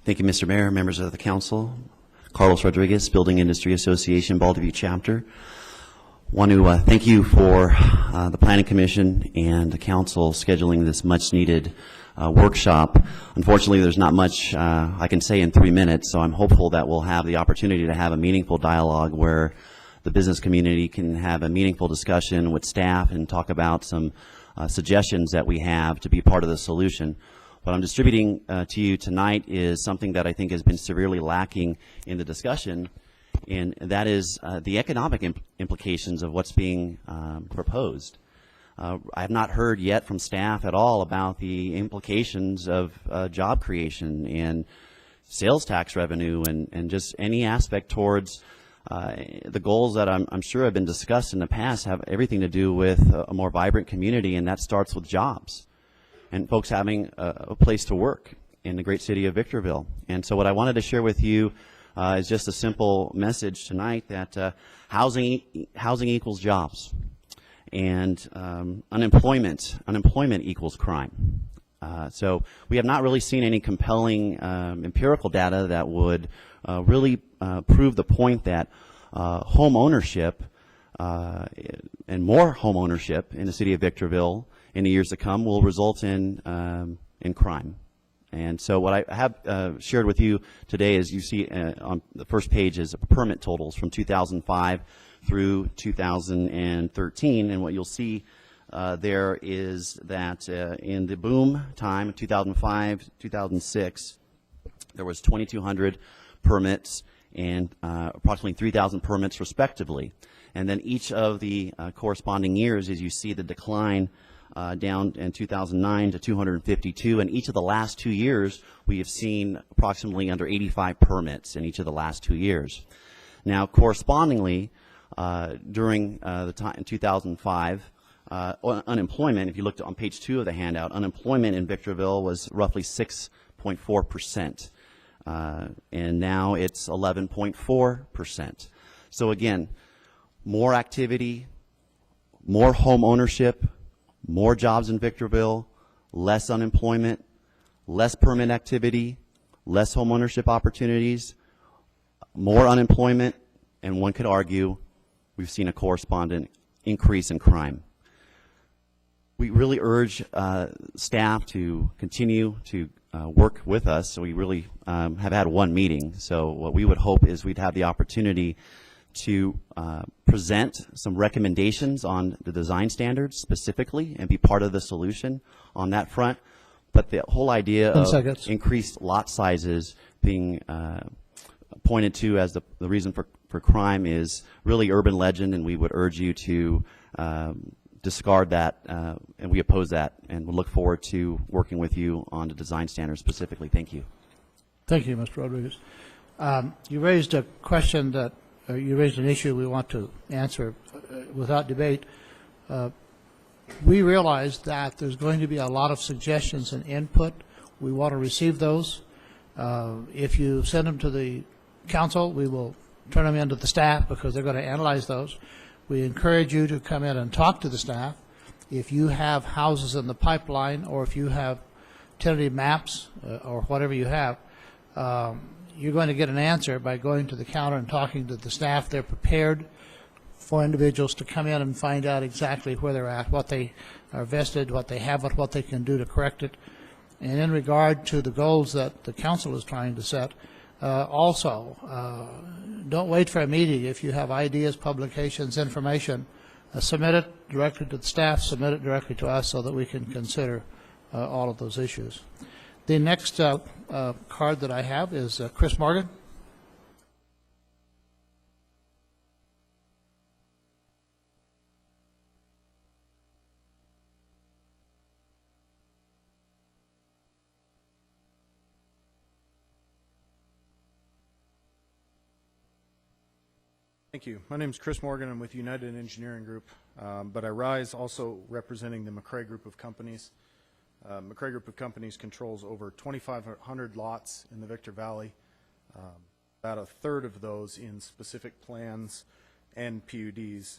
Thank you, Mr. Mayor, members of the council. Carlos Rodriguez, Building Industry Association, Baldwin Chapter. Want to thank you for the Planning Commission and the council scheduling this much-needed workshop. Unfortunately, there's not much I can say in 3 minutes, so I'm hopeful that we'll have the opportunity to have a meaningful dialogue where the business community can have a meaningful discussion with staff and talk about some suggestions that we have to be part of the solution. What I'm distributing to you tonight is something that I think has been severely lacking in the discussion, and that is the economic implications of what's being proposed. I have not heard yet from staff at all about the implications of job creation and sales tax revenue and just any aspect towards the goals that I'm sure have been discussed in the past have everything to do with a more vibrant community, and that starts with jobs and folks having a place to work in the great city of Victorville. And so what I wanted to share with you is just a simple message tonight that housing equals jobs, and unemployment equals crime. So we have not really seen any compelling empirical data that would really prove the point that home ownership and more home ownership in the city of Victorville in the years to come will result in crime. And so what I have shared with you today is, you see on the first page is permit totals from 2005 through 2013. And what you'll see there is that in the boom time, 2005, 2006, there was 2,200 permits and approximately 3,000 permits respectively. And then each of the corresponding years, as you see the decline down in 2009 to 252, and each of the last 2 years we have seen approximately under 85 permits in each of the last 2 years. Now, correspondingly, during the time in 2005, unemployment, if you looked on page 2 of the handout, unemployment in Victorville was roughly 6.4%, and now it's 11.4%. So again, more activity, more home ownership, more jobs in Victorville, less unemployment, less permit activity, less home ownership opportunities, more unemployment, and one could argue we've seen a corresponding increase in crime. We really urge staff to continue to work with us. So we really have had one meeting. So what we would hope is we'd have the opportunity to present some recommendations on the design standards specifically and be part of the solution on that front. But the whole idea of increased lot sizes being pointed to as the reason for crime is really urban legend, and we would urge you to discard that, and we oppose that, and we'll look forward to working with you on the design standards specifically. Thank you. Thank you, Mr. Rodriguez. You raised a question that you raised an issue we want to answer without debate. We realize that there's going to be a lot of suggestions and input. We want to receive those. If you send them to the council, we will turn them into the staff because they're going to analyze those. We encourage you to come in and talk to the staff. If you have houses in the pipeline, or if you have tentative maps or whatever you have, you're going to get an answer by going to the counter and talking to the staff. They're prepared for individuals to come in and find out exactly where they're at, what they are vested, what they haven't, what they can do to correct it. And in regard to the goals that the council is trying to set, also, don't wait for a meeting. If you have ideas, publications, information, submit it directly to the staff, submit it directly to us so that we can consider all of those issues. The next card that I have is Chris Morgan. Thank you. My name is Chris Morgan. I'm with United Engineering Group, but I rise also representing the McCrae Group of Companies. McCrae Group of Companies controls over 2,500 lots in the Victor Valley, about a third of those in specific plans and PUDs.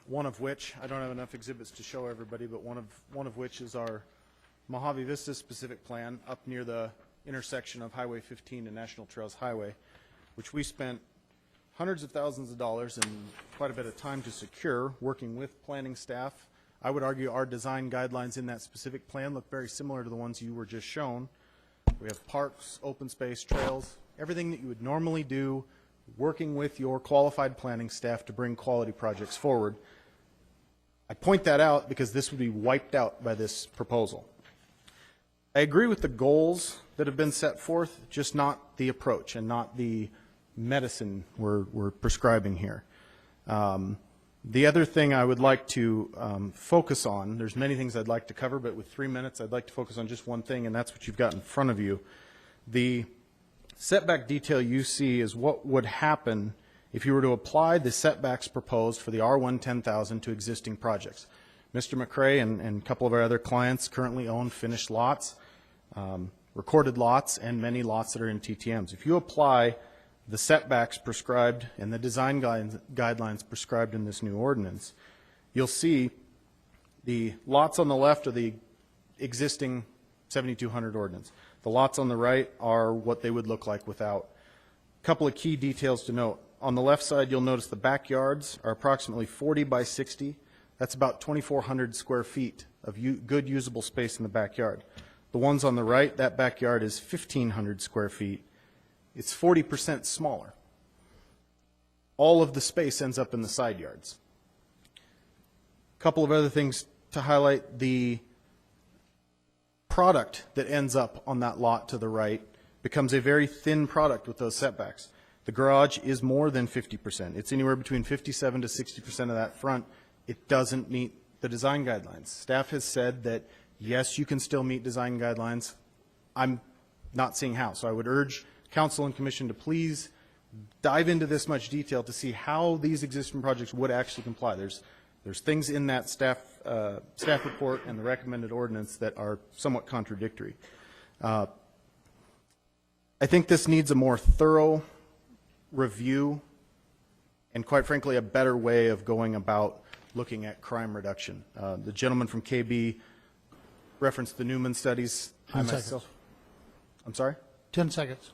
One of which, I don't have enough exhibits to show everybody, but one of which is our Mojave Vista specific plan up near the intersection of Highway 15 and National Trails Highway, which we spent hundreds of thousands of dollars and quite a bit of time to secure, working with planning staff. I would argue our design guidelines in that specific plan look very similar to the ones you were just shown. We have parks, open space, trails, everything that you would normally do, working with your qualified planning staff to bring quality projects forward. I point that out because this would be wiped out by this proposal. I agree with the goals that have been set forth, just not the approach and not the medicine we're prescribing here. The other thing I would like to focus on, there's many things I'd like to cover, but with 3 minutes I'd like to focus on just one thing, and that's what you've got in front of you. The setback detail you see is what would happen if you were to apply the setbacks proposed for the R1 10,000 to existing projects. Mr. McCrae and a couple of our other clients currently own finished lots, recorded lots, and many lots that are in TTMs. If you apply the setbacks prescribed and the design guidelines prescribed in this new ordinance, you'll see the lots on the left are the existing 7200 ordinance. The lots on the right are what they would look like without. A couple of key details to note. On the left side, you'll notice the backyards are approximately 40 by 60. That's about 2,400 square feet of good usable space in the backyard. The ones on the right, that backyard is 1,500 square feet. It's 40% smaller. All of the space ends up in the side yards. A couple of other things to highlight. The product that ends up on that lot to the right becomes a very thin product with those setbacks. The garage is more than 50%. It's anywhere between 57 to 60% of that front. It doesn't meet the design guidelines. Staff has said that, yes, you can still meet design guidelines. I'm not seeing how. So I would urge Council and Commission to please dive into this much detail to see how these existing projects would actually comply. There's things in that staff report and the recommended ordinance that are somewhat contradictory. I think this needs a more thorough review and, quite frankly, a better way of going about looking at crime reduction. The gentleman from KB referenced the Newman studies. 10 seconds. I'm sorry? 10 seconds.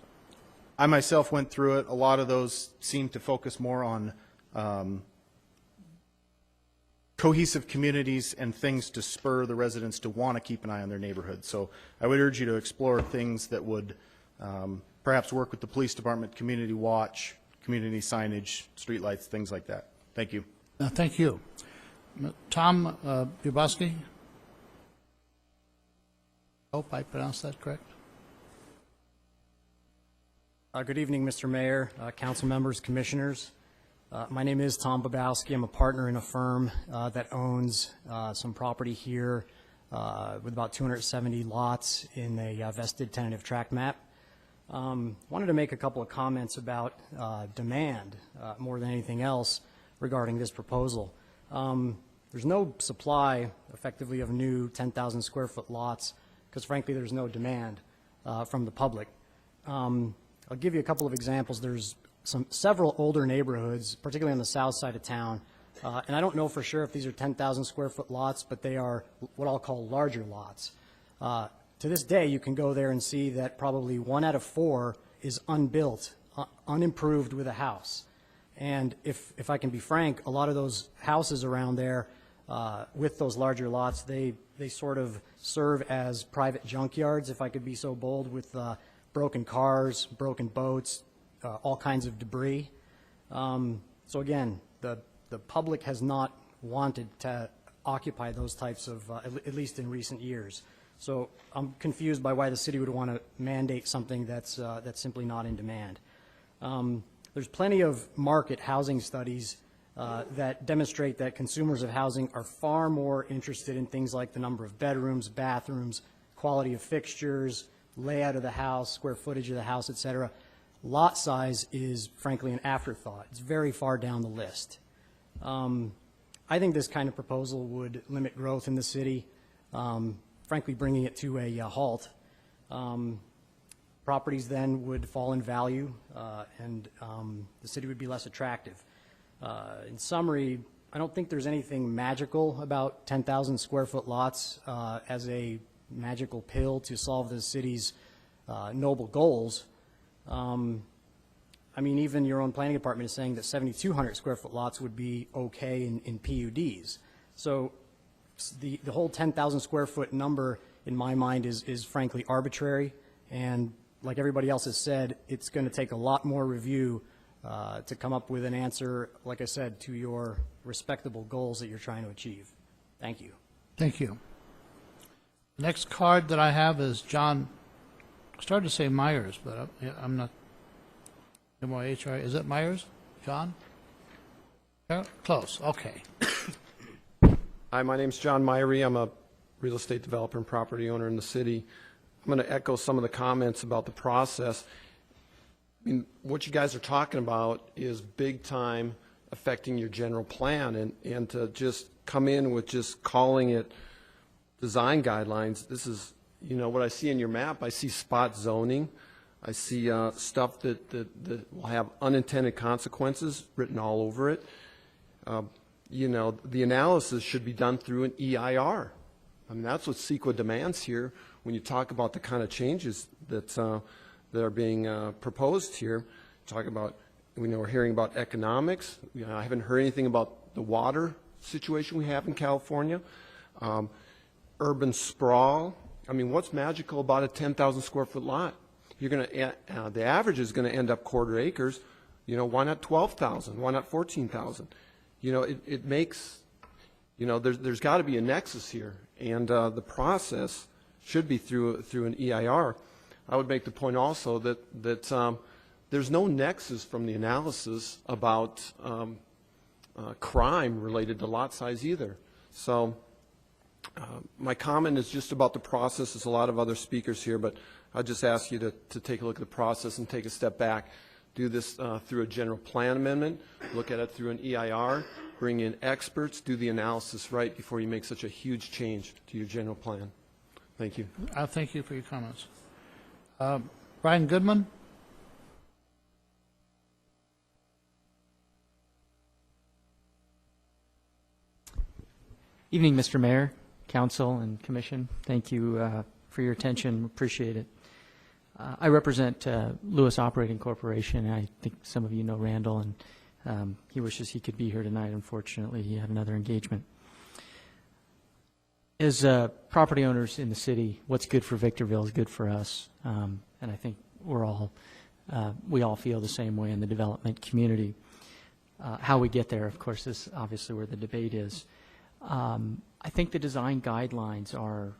I myself went through it. A lot of those seem to focus more on cohesive communities and things to spur the residents to want to keep an eye on their neighborhood. So I would urge you to explore things that would perhaps work with the police department, community watch, community signage, streetlights, things like that. Thank you. Thank you. Tom Buboski. Hope I pronounced that correct. Good evening, Mr. Mayor, council members, commissioners. My name is Tom Babowski. I'm a partner in a firm that owns some property here with about 270 lots in a vested tentative tract map. Wanted to make a couple of comments about demand more than anything else regarding this proposal. There's no supply effectively of new 10,000 square foot lots because frankly there's no demand from the public. I'll give you a couple of examples. There's several older neighborhoods, particularly on the south side of town, and I don't know for sure if these are 10,000 square foot lots, but they are what I'll call larger lots. to this day, you can go there and see that probably 1 out of 4 is unbuilt, unimproved with a house. And if I can be frank, a lot of those houses around there with those larger lots, they sort of serve as private junkyards, if I could be so bold, with broken cars, broken boats, all kinds of debris. So again, the public has not wanted to occupy those types of, at least in recent years. So I'm confused by why the city would want to mandate something that's simply not in demand. There's plenty of market housing studies that demonstrate that consumers of housing are far more interested in things like the number of bedrooms, bathrooms, quality of fixtures, layout of the house, square footage of the house, et cetera. Lot size is, frankly, an afterthought. It's very far down the list. I think this kind of proposal would limit growth in the city, frankly, bringing it to a halt. Properties then would fall in value, and the city would be less attractive. In summary, I don't think there's anything magical about 10,000 square foot lots as a magical pill to solve the city's noble goals. I mean, even your own planning department is saying that 7,200 square foot lots would be okay in PUDs. So the whole 10,000 square foot number, in my mind, is frankly arbitrary. And like everybody else has said, it's going to take a lot more review to come up with an answer, like I said, to your respectable goals that you're trying to achieve. Thank you. Thank you. The next card that I have is John, I started to say Myers, but I'm not, M-Y-H-R, is it Myers? John? Close, okay. Hi, my name's John Myrie. I'm a real estate developer and property owner in the city. I'm going to echo some of the comments about the process. I mean, what you guys are talking about is big time affecting your general plan, and to just come in with just calling it design guidelines, this is, you know, what I see in your map. I see spot zoning. I see stuff that will have unintended consequences written all over it. You know, the analysis should be done through an EIR. I mean, that's what CEQA demands here when you talk about the kind of changes that are being proposed here. Talk about, we know we're hearing about economics. You know, I haven't heard anything about the water situation we have in California. Urban sprawl. I mean, what's magical about a 10,000 square foot lot? You're going to, the average is going to end up quarter acres. You know, why not 12,000? Why not 14,000? You know, it makes, you know, there's got to be a nexus here, and the process should be through an EIR. I would make the point also that there's no nexus from the analysis about crime related to lot size either. So my comment is just about the process. There's a lot of other speakers here, but I'll just ask you to take a look at the process and take a step back. Do this through a general plan amendment, look at it through an EIR, bring in experts, do the analysis right before you make such a huge change to your general plan. Thank you. Thank you for your comments. Brian Goodman? Evening, Mr. Mayor, Council, and Commission. Thank you for your attention. Appreciate it. I represent Lewis Operating Corporation. I think some of you know Randall, and he wishes he could be here tonight. Unfortunately, he had another engagement. As property owners in the city, what's good for Victorville is good for us, and I think we all feel the same way in the development community. How we get there, of course, is obviously where the debate is. I think the design guidelines are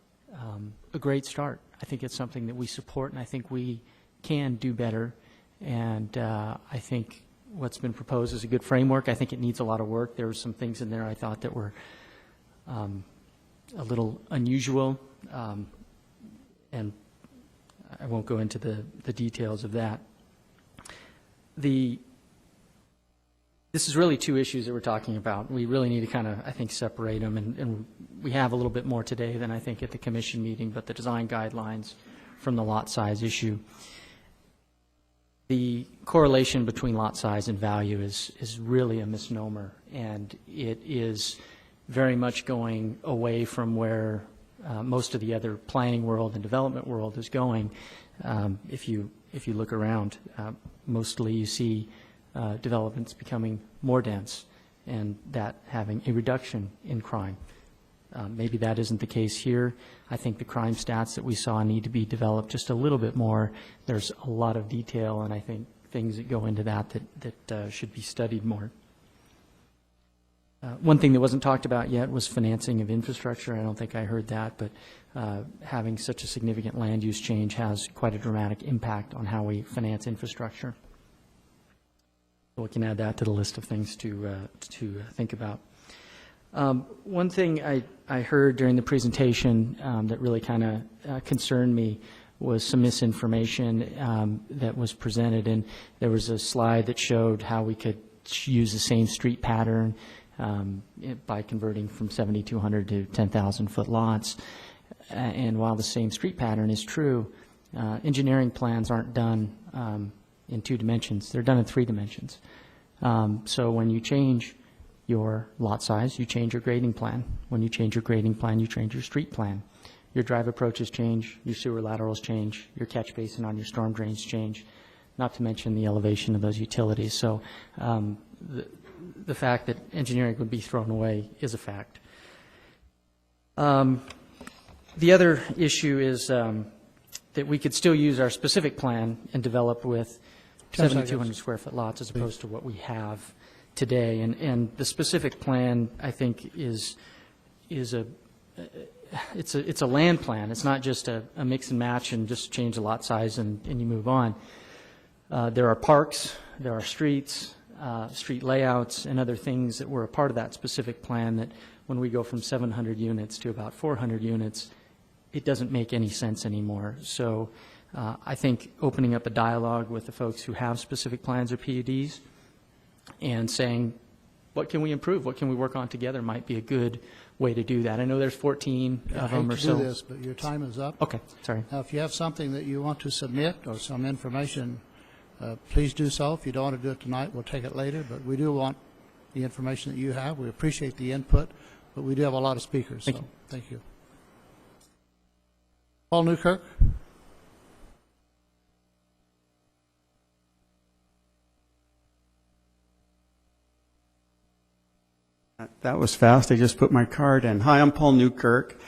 a great start. I think it's something that we support, and I think we can do better. And I think what's been proposed is a good framework. I think it needs a lot of work. There were some things in there I thought that were a little unusual, and I won't go into the details of that. This is really two issues that we're talking about. We really need to kind of, I think, separate them, and we have a little bit more today than I think at the commission meeting, but the design guidelines from the lot size issue. The correlation between lot size and value is really a misnomer, and it is very much going away from where most of the other planning world and development world is going. If you look around, mostly you see developments becoming more dense and that having a reduction in crime. Maybe that isn't the case here. I think the crime stats that we saw need to be developed just a little bit more. There's a lot of detail, and I think things that go into that should be studied more. One thing that wasn't talked about yet was financing of infrastructure. I don't think I heard that, but having such a significant land use change has quite a dramatic impact on how we finance infrastructure. So we can add that to the list of things to think about. One thing I heard during the presentation that really kind of concerned me was some misinformation that was presented, and there was a slide that showed how we could use the same street pattern by converting from 7,200 to 10,000 foot lots. And while the same street pattern is true, engineering plans aren't done in 2 dimensions. They're done in 3 dimensions. So when you change your lot size, you change your grading plan. When you change your grading plan, you change your street plan. Your drive approaches change, your sewer laterals change, your catch basin on your storm drains change, not to mention the elevation of those utilities. So the fact that engineering would be thrown away is a fact. The other issue is that we could still use our specific plan and develop with 7,200 square foot lots as opposed to what we have today. And the specific plan, I think, is it's a land plan. It's not just a mix and match and just change the lot size and you move on. There are parks, there are streets, street layouts, and other things that were a part of that specific plan that when we go from 700 units to about 400 units, it doesn't make any sense anymore. So I think opening up a dialogue with the folks who have specific plans or PUDs and saying, what can we improve? What can we work on together might be a good way to do that. I know there's 14 of them or so. I hate to do this, but your time is up. Okay, sorry. Now, if you have something that you want to submit or some information, please do so. If you don't want to do it tonight, we'll take it later. But we do want the information that you have. We appreciate the input, but we do have a lot of speakers. Thank so you. Thank you. Paul Newkirk. That was fast. I just put my card in. Hi, I'm Paul Newkirk,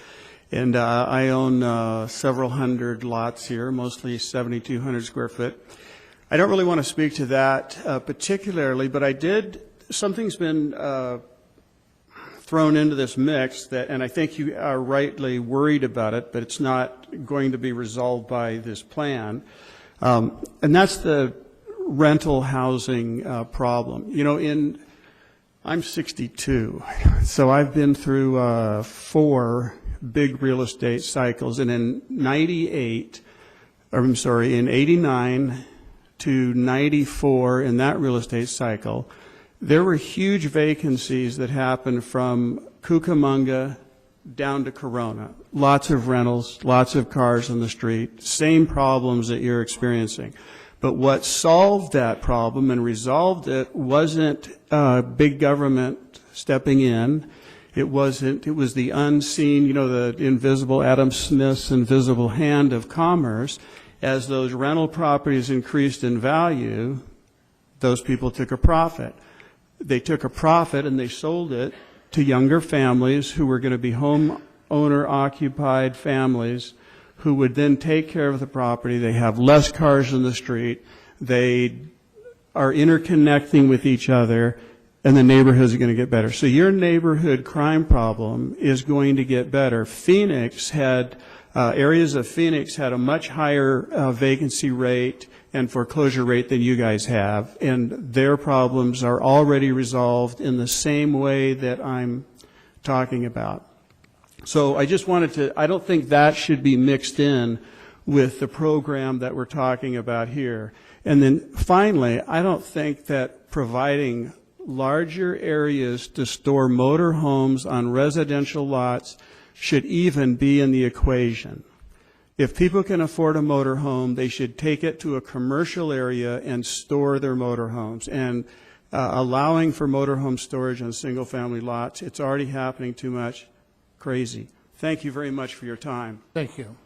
and I own several hundred lots here, mostly 7,200 square foot. I don't really want to speak to that particularly, but I did. Something's been thrown into this mix that, and I think you are rightly worried about it, but it's not going to be resolved by this plan, and that's the rental housing problem. You know, I'm 62, so I've been through 4 big real estate cycles, and in 89 to 94 in that real estate cycle, there were huge vacancies that happened from Cucamonga down to Corona. Lots of rentals, lots of cars on the street, same problems that you're experiencing. But what solved that problem and resolved it wasn't big government stepping in. It was the unseen, you know, the invisible, Adam Smith's invisible hand of commerce. As those rental properties increased in value, those people took a profit. They took a profit and they sold it to younger families who were going to be homeowner-occupied families who would then take care of the property. They have less cars in the street. They are interconnecting with each other, and the neighborhoods are going to get better. So your neighborhood crime problem is going to get better. Phoenix had, areas of Phoenix had a much higher vacancy rate and foreclosure rate than you guys have, and their problems are already resolved in the same way that I'm talking about. So I just wanted to, I don't think that should be mixed in with the program that we're talking about here. And then finally, I don't think that providing larger areas to store motor homes on residential lots should even be in the equation. If people can afford a motor home, they should take it to a commercial area and store their motor homes. And allowing for motor home storage on single family lots, it's already happening too much. Crazy. Thank you very much for your time. Thank you.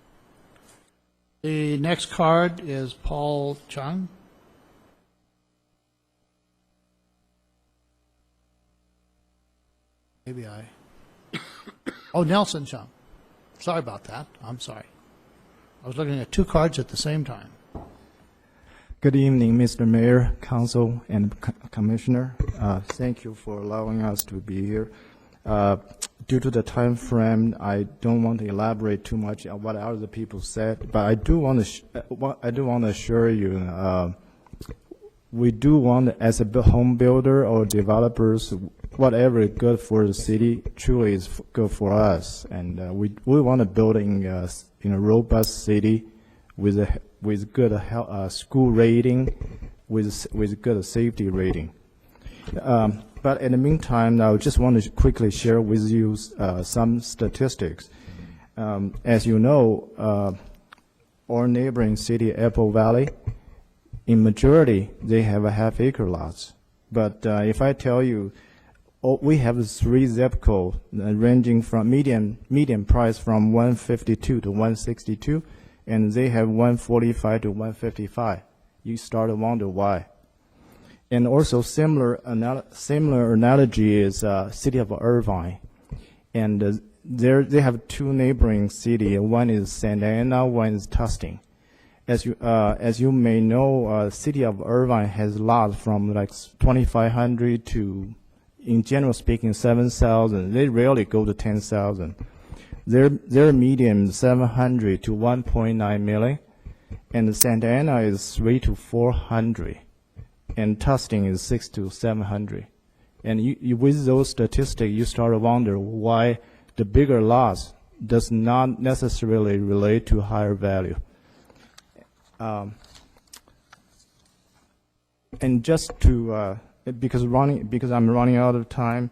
The next card is Paul Chung. Maybe oh, Nelson Chung. Sorry about that. I'm sorry. I was looking at two cards at the same time. Good evening, Mr. Mayor, Council, and Commissioner. Thank you for allowing us to be here. Due to the time frame, I don't want to elaborate too much on what other people said, but I do want to assure you, we do want, as a home builder or developers, whatever is good for the city truly is good for us, and we want to build in a robust city with good school rating, with good safety rating. But in the meantime, I just want to quickly share with you some statistics. As you know, our neighboring city, Apple Valley, in majority, they have a half-acre lots. But if I tell you, we have 3 zip codes ranging from median price from 152 to 162, and they have 145 to 155. You start to wonder why. And also similar analogy is city of Irvine, and they have 2 neighboring cities. One is Santa Ana, one is Tustin. As you may know, city of Irvine has lots from like 2,500 to, in general speaking, 7,000. They rarely go to 10,000. Their median is 700 to 1.9 million, and Santa Ana is 300 to 400. And Tustin is 600 to 700. And with those statistics, you start to wonder why the bigger lots does not necessarily relate to higher value. And just to, because I'm running out of time,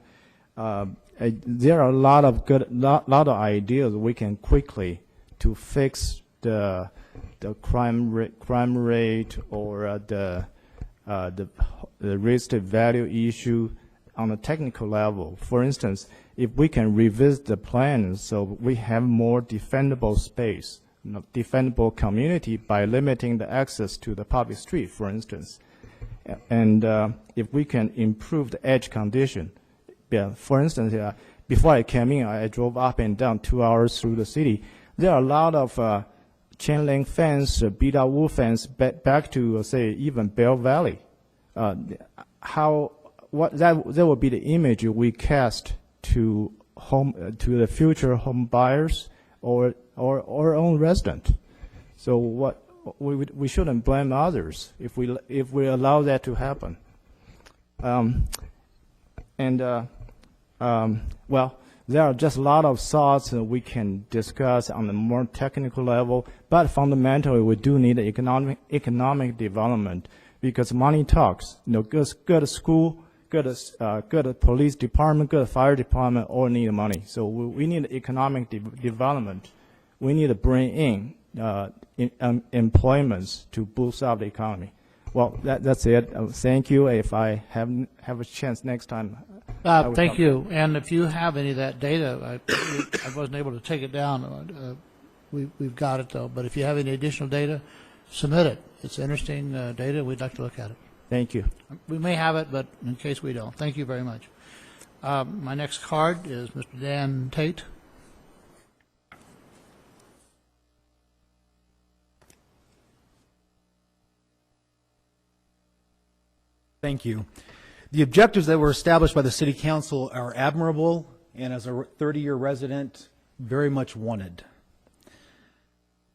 there are a lot of ideas we can quickly to fix the crime rate or the raised value issue on a technical level. For instance, if we can revisit the plan so we have more defendable space, defendable community by limiting the access to the public street, for instance. And if we can improve the edge condition. Yeah, for instance, before I came in, I drove up and down 2 hours through the city. There are a lot of chain link fence, beat-out wood fence back to, say, even Bell Valley. That will be the image we cast to the future home buyers or our own resident. So we shouldn't blame others if we allow that to happen. Well, there are just a lot of thoughts that we can discuss on a more technical level, but fundamentally we do need economic development because money talks. Good school, good police department, good fire department all need money. So we need economic development. We need to bring in employments to boost up the economy. Well, that's it. Thank you. If I have a chance next time. Thank you. And if you have any of that data, I wasn't able to take it down. We've got it though. But if you have any additional data, submit it. It's interesting data. We'd like to look at it. Thank you. We may have it, but in case we don't, thank you very much. My next card is Mr. Dan Tate. Thank you. The objectives that were established by the City Council are admirable, and as a 30-year resident, very much wanted.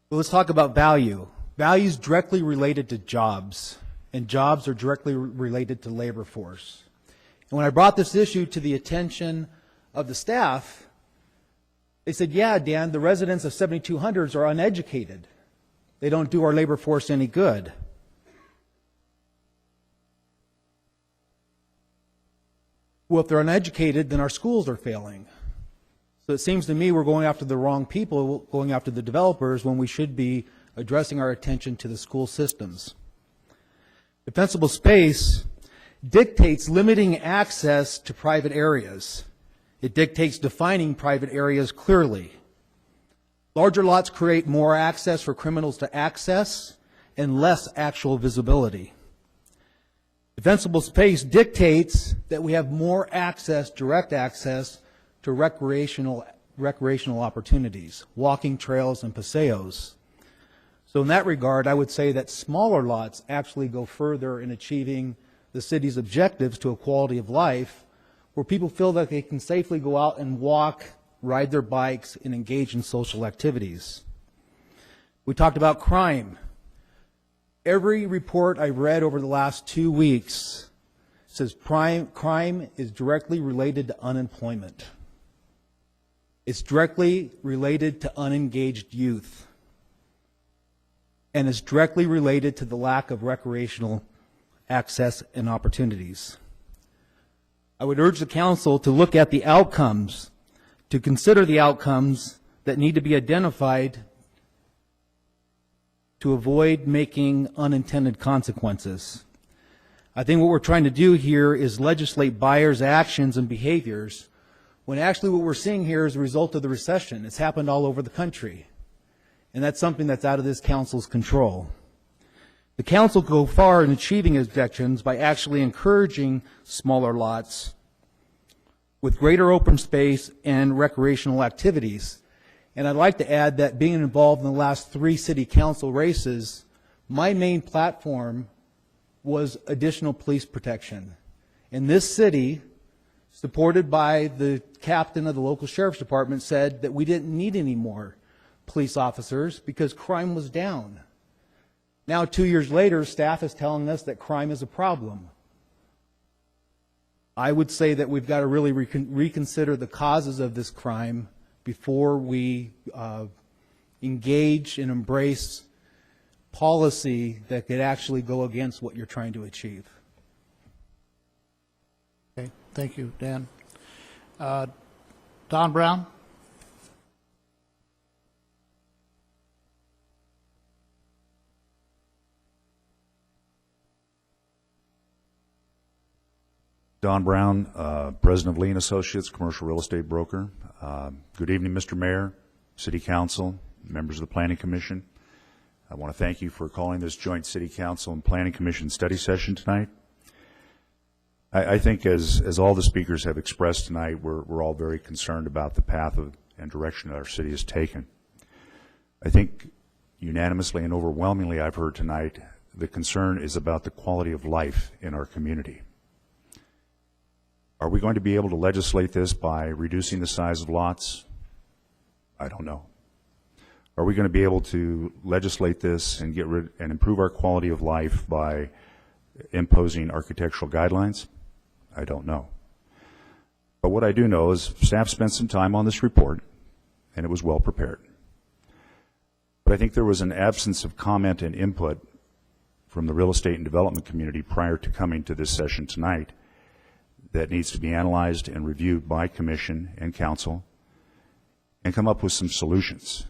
But let's talk about value. Value is directly related to jobs, and jobs are directly related to labor force. And when I brought this issue to the attention of the staff, they said, yeah, Dan, the residents of 7200s are uneducated. They don't do our labor force any good. Well, if they're uneducated, then our schools are failing. So it seems to me we're going after the wrong people, going after the developers, when we should be addressing our attention to the school systems. Defensible space dictates limiting access to private areas. It dictates defining private areas clearly. Larger lots create more access for criminals to access and less actual visibility. Defensible space dictates that we have more access, direct access, to recreational opportunities, walking trails and paseos. So in that regard, I would say that smaller lots actually go further in achieving the city's objectives to a quality of life where people feel that they can safely go out and walk, ride their bikes, and engage in social activities. We talked about crime. Every report I've read over the last 2 weeks says crime is directly related to unemployment. It's directly related to unengaged youth. And it's directly related to the lack of recreational access and opportunities. I would urge the council to look at the outcomes, to consider the outcomes that need to be identified to avoid making unintended consequences. I think what we're trying to do here is legislate buyers' actions and behaviors, when actually what we're seeing here is a result of the recession. It's happened all over the country. And that's something that's out of this council's control. The council can go far in achieving objectives by actually encouraging smaller lots with greater open space and recreational activities. And I'd like to add that being involved in the last 3 city council races, my main platform was additional police protection. In this city, supported by the captain of the local sheriff's department, said that we didn't need any more police officers because crime was down. Now, 2 years later, staff is telling us that crime is a problem. I would say that we've got to really reconsider the causes of this crime before we engage and embrace policy that could actually go against what you're trying to achieve. Okay, thank you, Dan. Don Brown? Don Brown, President of Lee & Associates, commercial real estate broker. Good evening, Mr. Mayor, City Council, members of the Planning Commission. I want to thank you for calling this joint City Council and Planning Commission study session tonight. I think as all the speakers have expressed tonight, we're all very concerned about the path and direction that our city has taken. I think unanimously and overwhelmingly I've heard tonight the concern is about the quality of life in our community. Are we going to be able to legislate this by reducing the size of lots? I don't know. Are we going to be able to legislate this and get rid and improve our quality of life by imposing architectural guidelines? I don't know. But what I do know is staff spent some time on this report, and it was well prepared. But I think there was an absence of comment and input from the real estate and development community prior to coming to this session tonight that needs to be analyzed and reviewed by Commission and Council and come up with some solutions.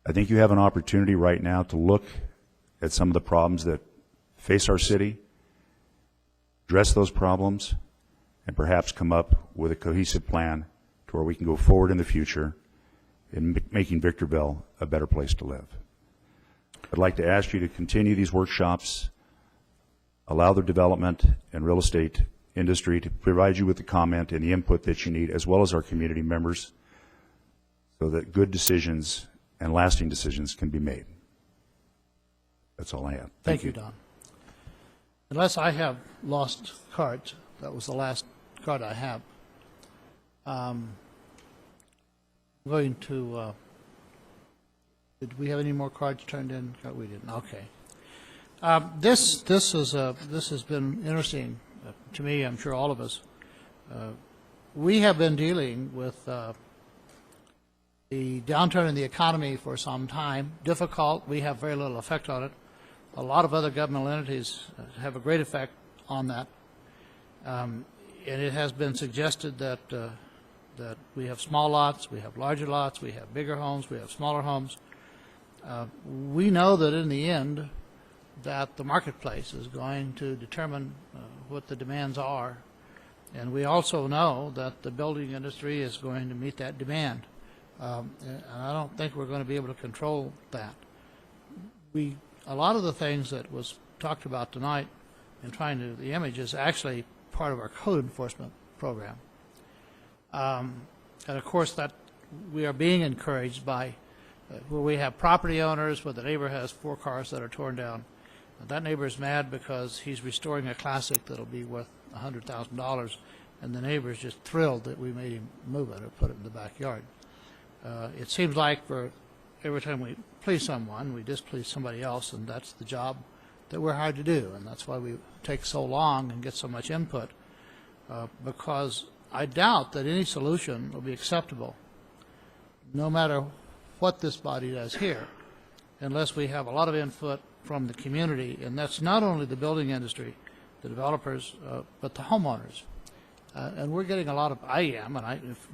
I think you have an opportunity right now to look at some of the problems that face our city, address those problems, and perhaps come up with a cohesive plan to where we can go forward in the future in making Victorville a better place to live. I'd like to ask you to continue these workshops, allow the development and real estate industry to provide you with the comment and the input that you need, as well as our community members, so that good decisions and lasting decisions can be made. That's all I have. Thank you, Don. Unless I have lost cards, that was the last card I have. Going to, did we have any more cards turned in? We didn't, okay. This has been interesting to me, I'm sure all of us. We have been dealing with the downturn in the economy for some time. Difficult. We have very little effect on it. A lot of other governmental entities have a great effect on that. And it has been suggested that that we have small lots, we have larger lots, we have bigger homes, we have smaller homes. We know that in the end that the marketplace is going to determine what the demands are. And we also know that the building industry is going to meet that demand. And I don't think we're going to be able to control that. A lot of the things that was talked about tonight in trying to, the image is actually part of our code enforcement program. And of course, that we are being encouraged by where we have property owners where the neighbor has 4 cars that are torn down. And that neighbor is mad because he's restoring a classic that'll be worth $100,000, and the neighbor is just thrilled that we made him move it or put it in the backyard. It seems like for every time we please someone, we displease somebody else, and that's the job that we're hired to do, and that's why we take so long and get so much input, because I doubt that any solution will be acceptable, no matter what this body does here, unless we have a lot of input from the community, and that's not only the building industry, the developers, but the homeowners. And we're getting a lot of,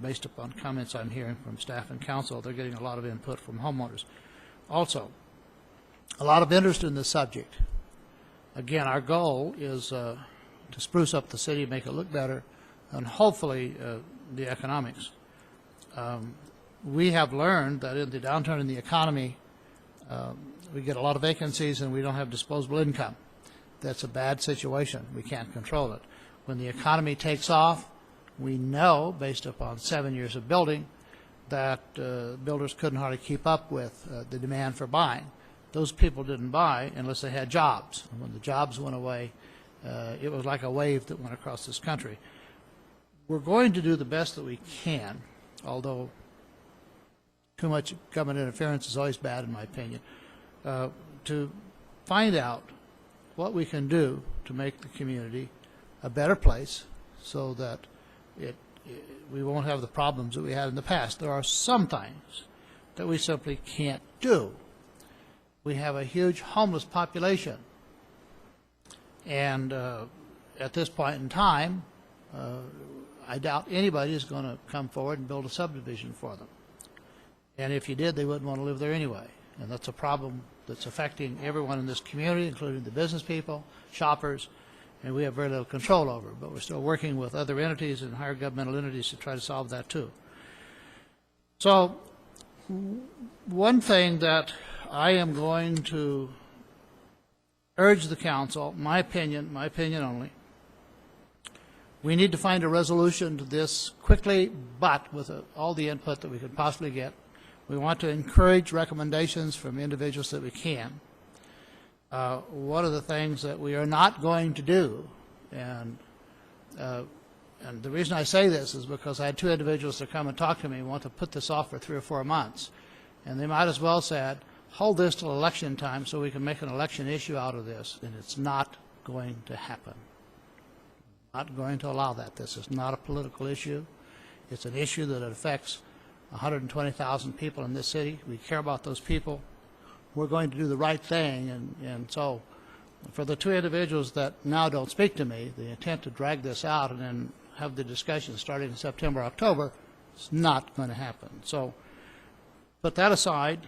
based upon comments I'm hearing from staff and council, they're getting a lot of input from homeowners. Also, a lot of interest in this subject. Again, our goal is to spruce up the city, make it look better, and hopefully the economics. We have learned that in the downturn in the economy, we get a lot of vacancies and we don't have disposable income. That's a bad situation. We can't control it. When the economy takes off, we know, based upon 7 years of building, that builders couldn't hardly keep up with the demand for buying. Those people didn't buy unless they had jobs. And when the jobs went away, it was like a wave that went across this country. We're going to do the best that we can, although too much government interference is always bad, in my opinion, to find out what we can do to make the community a better place so that we won't have the problems that we had in the past. There are some things that we simply can't do. We have a huge homeless population, and at this point in time, I doubt anybody is going to come forward and build a subdivision for them. And if you did, they wouldn't want to live there anyway. And that's a problem that's affecting everyone in this community, including the business people, shoppers, and we have very little control over. But we're still working with other entities and higher governmental entities to try to solve that too. So one thing that I am going to urge the council, my opinion only, we need to find a resolution to this quickly, but with all the input that we could possibly get. We want to encourage recommendations from individuals that we can. One of the things that we are not going to do, and the reason I say this is because I had 2 individuals that come and talk to me and want to put this off for 3 or 4 months, and they might as well said, hold this till election time so we can make an election issue out of this, and it's not going to happen. Not going to allow that. This is not a political issue. It's an issue that affects 120,000 people in this city. We care about those people. We're going to do the right thing, and so for the 2 individuals that now don't speak to me, the intent to drag this out and then have the discussion starting in September, October, it's not going to happen. So put that aside,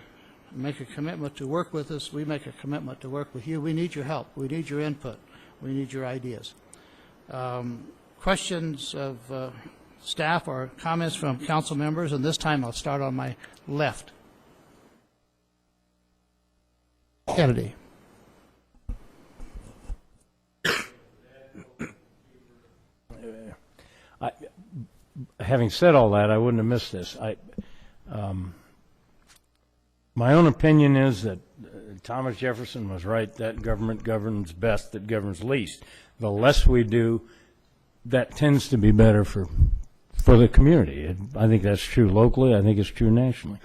make a commitment to work with us. We make a commitment to work with you. We need your help. We need your input. We need your ideas. Questions of staff or comments from council members, and this time I'll start on my left. Kennedy. Having said all that, I wouldn't have missed this. My own opinion is that Thomas Jefferson was right, that government governs best that governs least. The less we do, that tends to be better for the community. I think that's true locally. I think it's true nationally.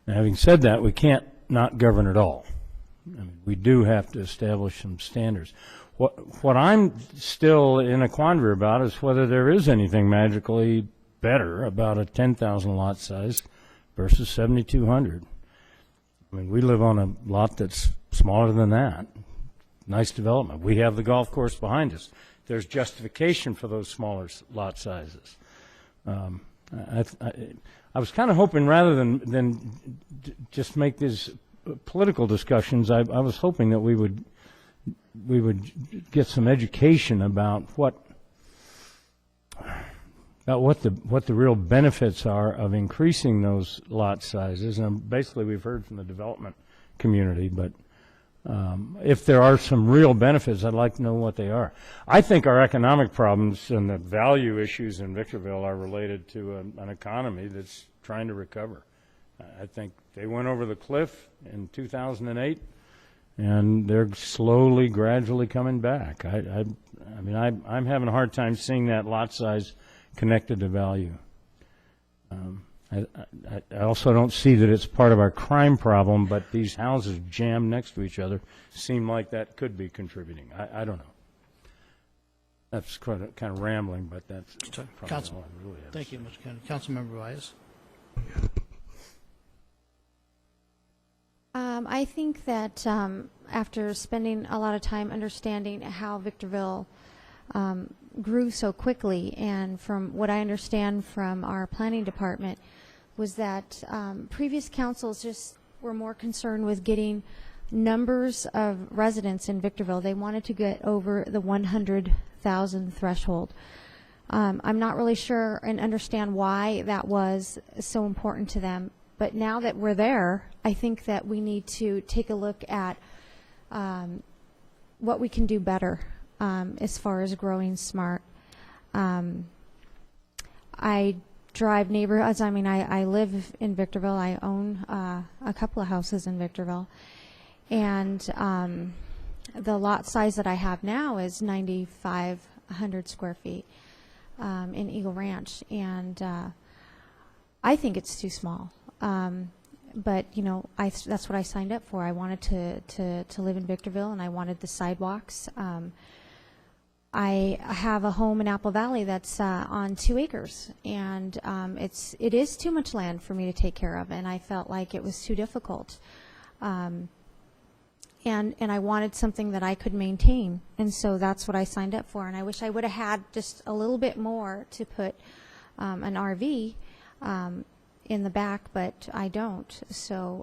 Now, having said that, we can't not govern at all. I mean, we do have to establish some standards. What I'm still in a quandary about is whether there is anything magically better about a 10,000 lot size versus 7,200. I mean, we live on a lot that's smaller than that. Nice development. We have the golf course behind us. There's justification for those smaller lot sizes. I was kind of hoping rather than just make these political discussions, I was hoping that we would get some education about about what the real benefits are of increasing those lot sizes. And basically, we've heard from the development community, but if there are some real benefits, I'd like to know what they are. I think our economic problems and the value issues in Victorville are related to an economy that's trying to recover. I think they went over the cliff in 2008, and they're slowly, gradually coming back. I mean, I'm having a hard time seeing that lot size connected to value. I also don't see that it's part of our crime problem, but these houses jammed next to each other seem like that could be contributing. I don't know. That's kind of rambling, but that's probably Council. all I really have. Thank you, Mr. Kennedy. Councilmember Vyas. I think that after spending a lot of time understanding how Victorville grew so quickly, and from what I understand from our planning department, was that previous councils just were more concerned with getting numbers of residents in Victorville. They wanted to get over the 100,000 threshold. I'm not really sure and understand why that was so important to them. But now that we're there, I think that we need to take a look at what we can do better as far as growing smart. I drive neighborhoods. I mean, I live in Victorville. I own a couple of houses in Victorville. And the lot size that I have now is 9,500 square feet in Eagle Ranch. And I think it's too small. But, you know, that's what I signed up for. I wanted to live in Victorville, and I wanted the sidewalks. I have a home in Apple Valley that's on 2 acres, and it is too much land for me to take care of, and I felt like it was too difficult. And I wanted something that I could maintain, and so that's what I signed up for. And I wish I would have had just a little bit more to put an RV in the back, but I don't. So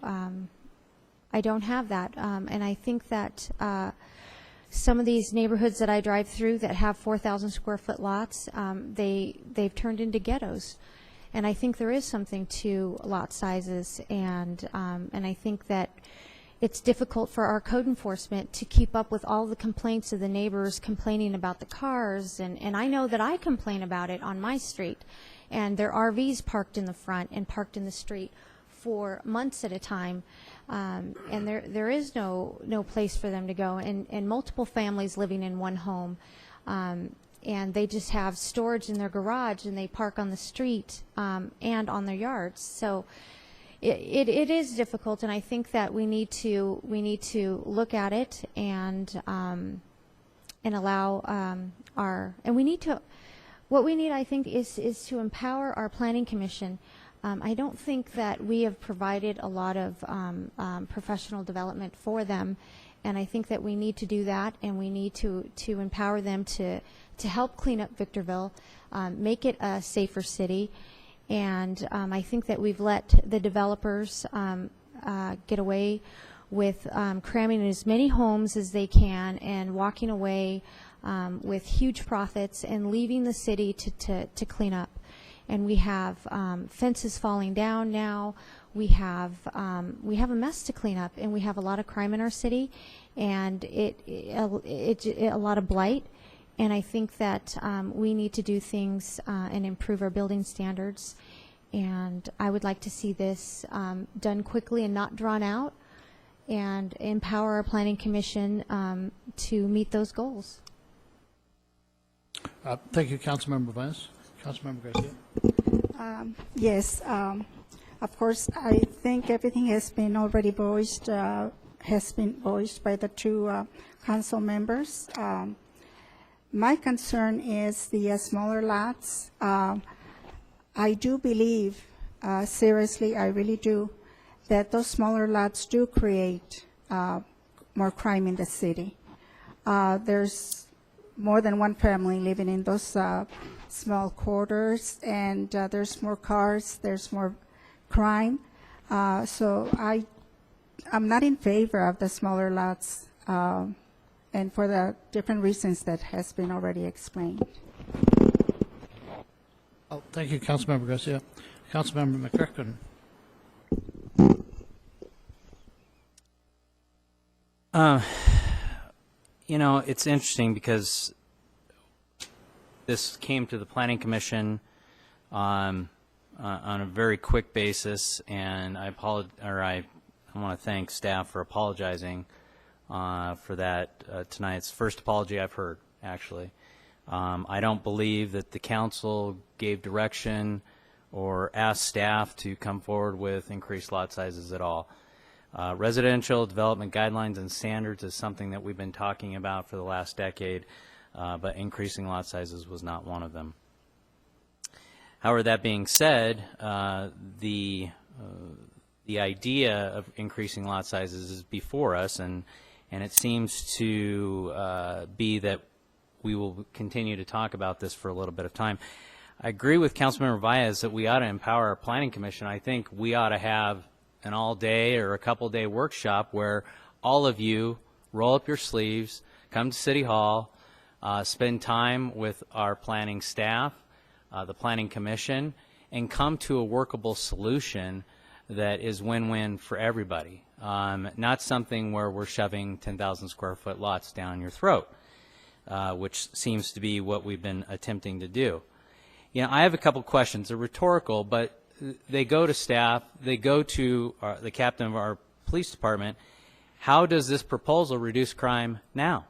I don't have that. And I think that some of these neighborhoods that I drive through that have 4,000 square foot lots, they've turned into ghettos. And I think there is something to lot sizes, and I think that it's difficult for our code enforcement to keep up with all the complaints of the neighbors complaining about the cars, and I know that I complain about it on my street, and there are RVs parked in the front and parked in the street for months at a time, and there is no place for them to go, and multiple families living in one home, and they just have storage in their garage, and they park on the street and on their yards. So it is difficult, and I think that we need to look at it and allow what we need, I think, is to empower our planning commission. I don't think that we have provided a lot of professional development for them, and I think that we need to do that, and we need to empower them to help clean up Victorville, make it a safer city. And I think that we've let the developers get away with cramming in as many homes as they can and walking away with huge profits and leaving the city to clean up. And we have fences falling down now. We have a mess to clean up, and we have a lot of crime in our city, and a lot of blight. And I think that we need to do things and improve our building standards. And I would like to see this done quickly and not drawn out, and empower our planning commission to meet those goals. Thank you, Councilmember Vance. Councilmember Garcia. Yes, of course, I think everything has been already voiced by the two council members. My concern is the smaller lots. I do believe, seriously, I really do, that those smaller lots do create more crime in the city. There's more than one family living in those small quarters, and there's more cars, there's more crime. So I'm not in favor of the smaller lots, and for the different reasons that has been already explained. Oh, thank you, Councilmember Garcia. Councilmember McCracken. You know, it's interesting because this came to the Planning Commission on a very quick basis, and I want to thank staff for apologizing for that tonight. It's the first apology I've heard, actually. I don't believe that the council gave direction or asked staff to come forward with increased lot sizes at all. Residential development guidelines and standards is something that we've been talking about for the last decade, but increasing lot sizes was not one of them. However, that being said, the idea of increasing lot sizes is before us, and it seems to be that we will continue to talk about this for a little bit of time. I agree with Councilmember Valles that we ought to empower our Planning Commission. I think we ought to have an all-day or a couple-day workshop where all of you roll up your sleeves, come to City Hall, spend time with our planning staff, the Planning Commission, and come to a workable solution that is win-win for everybody. Not something where we're shoving 10,000 square foot lots down your throat, which seems to be what we've been attempting to do. You know, I have a couple questions. They're rhetorical, but they go to staff, they go to the captain of our police department. How does this proposal reduce crime now?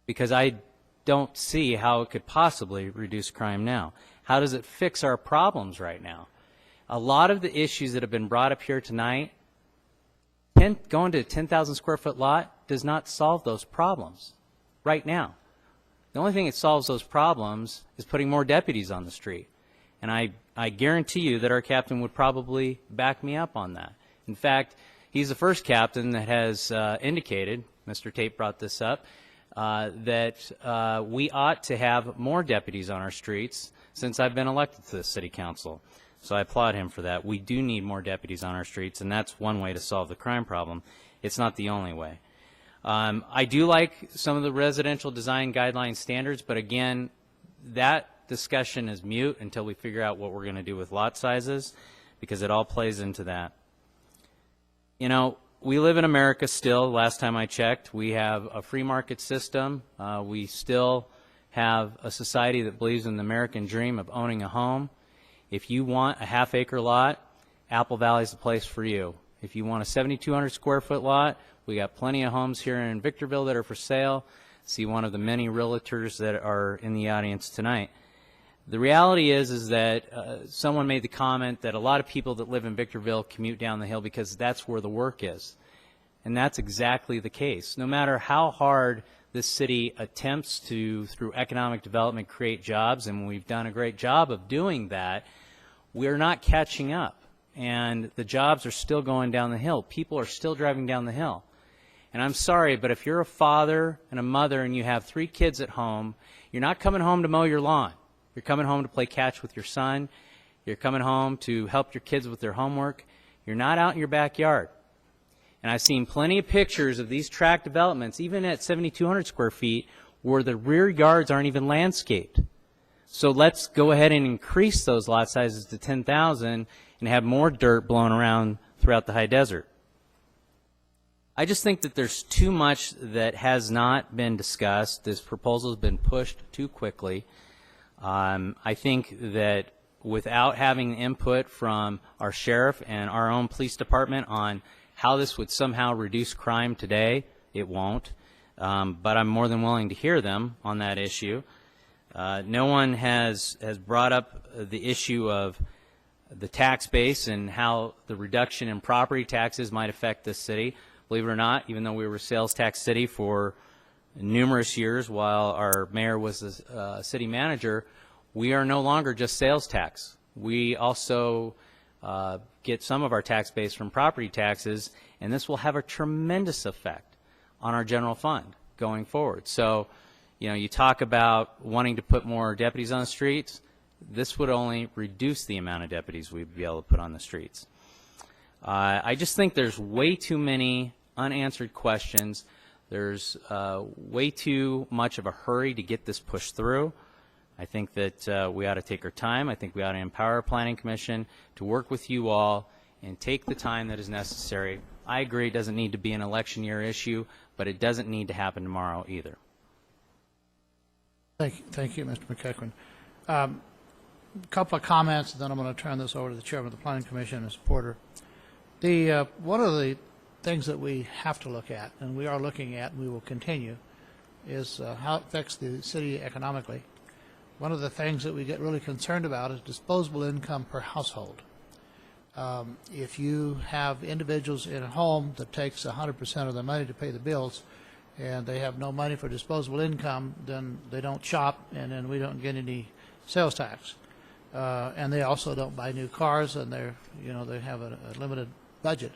Because I don't see how it could possibly reduce crime now. How does it fix our problems right now? A lot of the issues that have been brought up here tonight, going to a 10,000 square foot lot does not solve those problems right now. The only thing that solves those problems is putting more deputies on the street. And I guarantee you that our captain would probably back me up on that. In fact, he's the first captain that has indicated, Mr. Tate brought this up, that we ought to have more deputies on our streets since I've been elected to the City Council. So I applaud him for that. We do need more deputies on our streets, and that's one way to solve the crime problem. It's not the only way. I do like some of the residential design guideline standards, but again, that discussion is mute until we figure out what we're going to do with lot sizes, because it all plays into that. You know, we live in America still. Last time I checked, we have a free market system. We still have a society that believes in the American dream of owning a home. If you want a half-acre lot, Apple Valley is the place for you. If you want a 7,200 square foot lot, we got plenty of homes here in Victorville that are for sale. See one of the many realtors that are in the audience tonight. The reality is that someone made the comment that a lot of people that live in Victorville commute down the hill because that's where the work is. And that's exactly the case. No matter how hard this city attempts to, through economic development, create jobs, and we've done a great job of doing that, we're not catching up. And the jobs are still going down the hill. People are still driving down the hill. And I'm sorry, but if you're a father and a mother and you have 3 kids at home, you're not coming home to mow your lawn. You're coming home to play catch with your son. You're coming home to help your kids with their homework. You're not out in your backyard. And I've seen plenty of pictures of these tract developments, even at 7,200 square feet, where the rear yards aren't even landscaped. So let's go ahead and increase those lot sizes to 10,000 and have more dirt blown around throughout the high desert. I just think that there's too much that has not been discussed. This proposal has been pushed too quickly. I think that without having input from our sheriff and our own police department on how this would somehow reduce crime today, it won't. But I'm more than willing to hear them on that issue. No one has brought up the issue of the tax base and how the reduction in property taxes might affect this city. Believe it or not, even though we were a sales tax city for numerous years while our mayor was the city manager, we are no longer just sales tax. We also get some of our tax base from property taxes, and this will have a tremendous effect on our general fund going forward. So, you know, you talk about wanting to put more deputies on the streets. This would only reduce the amount of deputies we'd be able to put on the streets. I just think there's way too many unanswered questions. There's way too much of a hurry to get this pushed through. I think that we ought to take our time. I think we ought to empower our Planning Commission to work with you all and take the time that is necessary. I agree it doesn't need to be an election year issue, but it doesn't need to happen tomorrow either. Thank you, Mr. McEachran. A couple of comments, and then I'm going to turn this over to the chairman of the Planning Commission, Ms. Porter. One of the things that we have to look at, and we are looking at, and we will continue, is how it affects the city economically. One of the things that we get really concerned about is disposable income per household. If you have individuals in a home that takes 100% of their money to pay the bills, and they have no money for disposable income, then they don't shop, and then we don't get any sales tax. And they also don't buy new cars, and they have a limited budget.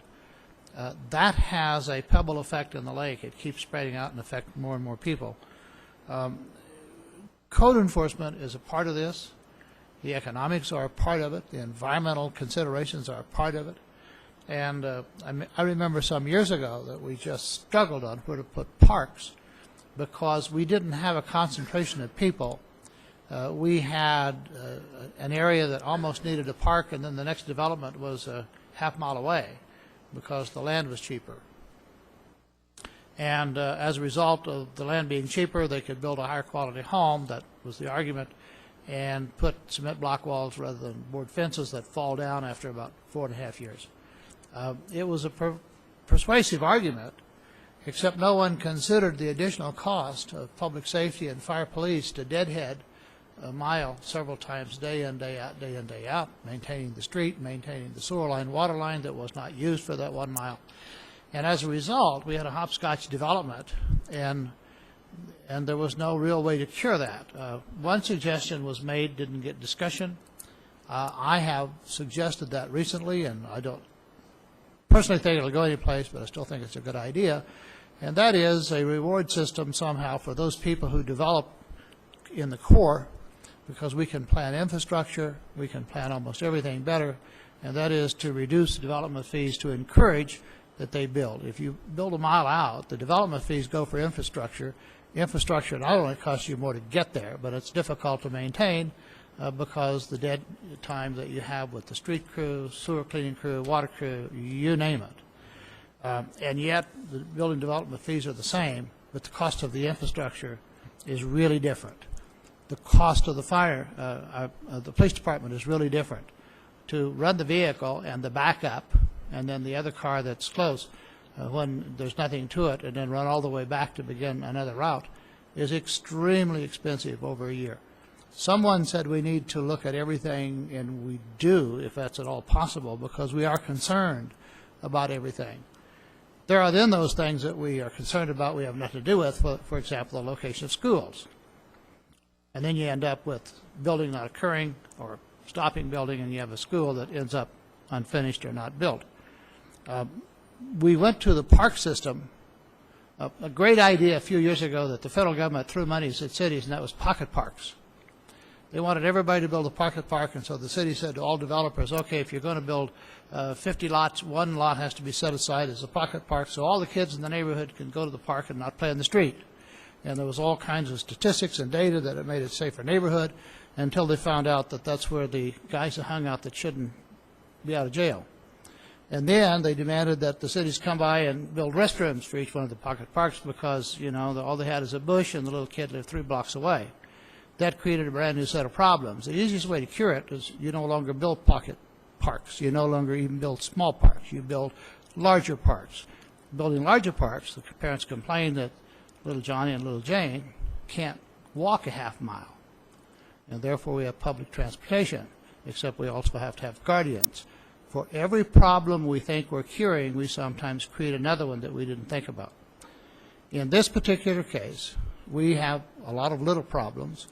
That has a pebble effect in the lake. It keeps spreading out and affect more and more people. Code enforcement is a part of this. The economics are a part of it. The environmental considerations are a part of it. And I remember some years ago that we just struggled on where to put parks because we didn't have a concentration of people. We had an area that almost needed a park, and then the next development was a half-mile away because the land was cheaper. And as a result of the land being cheaper, they could build a higher quality home. That was the argument, and put cement block walls rather than board fences that fall down after about 4.5 years. It was a persuasive argument, except no one considered the additional cost of public safety and fire police to deadhead a mile several times day in, day out, maintaining the street, maintaining the sewer line, water line that was not used for that 1 mile. And as a result, we had a hopscotch development, and there was no real way to cure that. One suggestion was made, didn't get discussion. I have suggested that recently, and I don't personally think it'll go anyplace, but I still think it's a good idea, and that is a reward system somehow for those people who develop in the core, because we can plan infrastructure, we can plan almost everything better, and that is to reduce development fees to encourage that they build. If you build a mile out, the development fees go for infrastructure. Infrastructure not only costs you more to get there, but it's difficult to maintain because the dead time that you have with the street crew, sewer cleaning crew, water crew, you name it. And yet the building development fees are the same, but the cost of the infrastructure is really different. The cost of the fire, the police department is really different. To run the vehicle and the backup, and then the other car that's close when there's nothing to it, and then run all the way back to begin another route, is extremely expensive over a year. Someone said we need to look at everything, and we do, if that's at all possible, because we are concerned about everything. There are then those things that we are concerned about we have nothing to do with, for example, the location of schools. And then you end up with building not occurring or stopping building, and you have a school that ends up unfinished or not built. We went to the park system, a great idea a few years ago that the federal government threw monies at cities, and that was pocket parks. They wanted everybody to build a pocket park, and so the city said to all developers, okay, if you're going to build 50 lots, 1 lot has to be set aside as a pocket park, so all the kids in the neighborhood can go to the park and not play in the street. And there was all kinds of statistics and data that it made it a safer neighborhood until they found out that that's where the guys that hung out that shouldn't be out of jail. And then they demanded that the cities come by and build restrooms for each one of the pocket parks because, all they had is a bush and the little kid lived 3 blocks away. That created a brand new set of problems. The easiest way to cure it is you no longer build pocket parks. You no longer even build small parks. You build larger parks. Building larger parks, the parents complain that little Johnny and little Jane can't walk a half mile. And therefore we have public transportation, except we also have to have guardians. For every problem we think we're curing, we sometimes create another one that we didn't think about. In this particular case, we have a lot of little problems,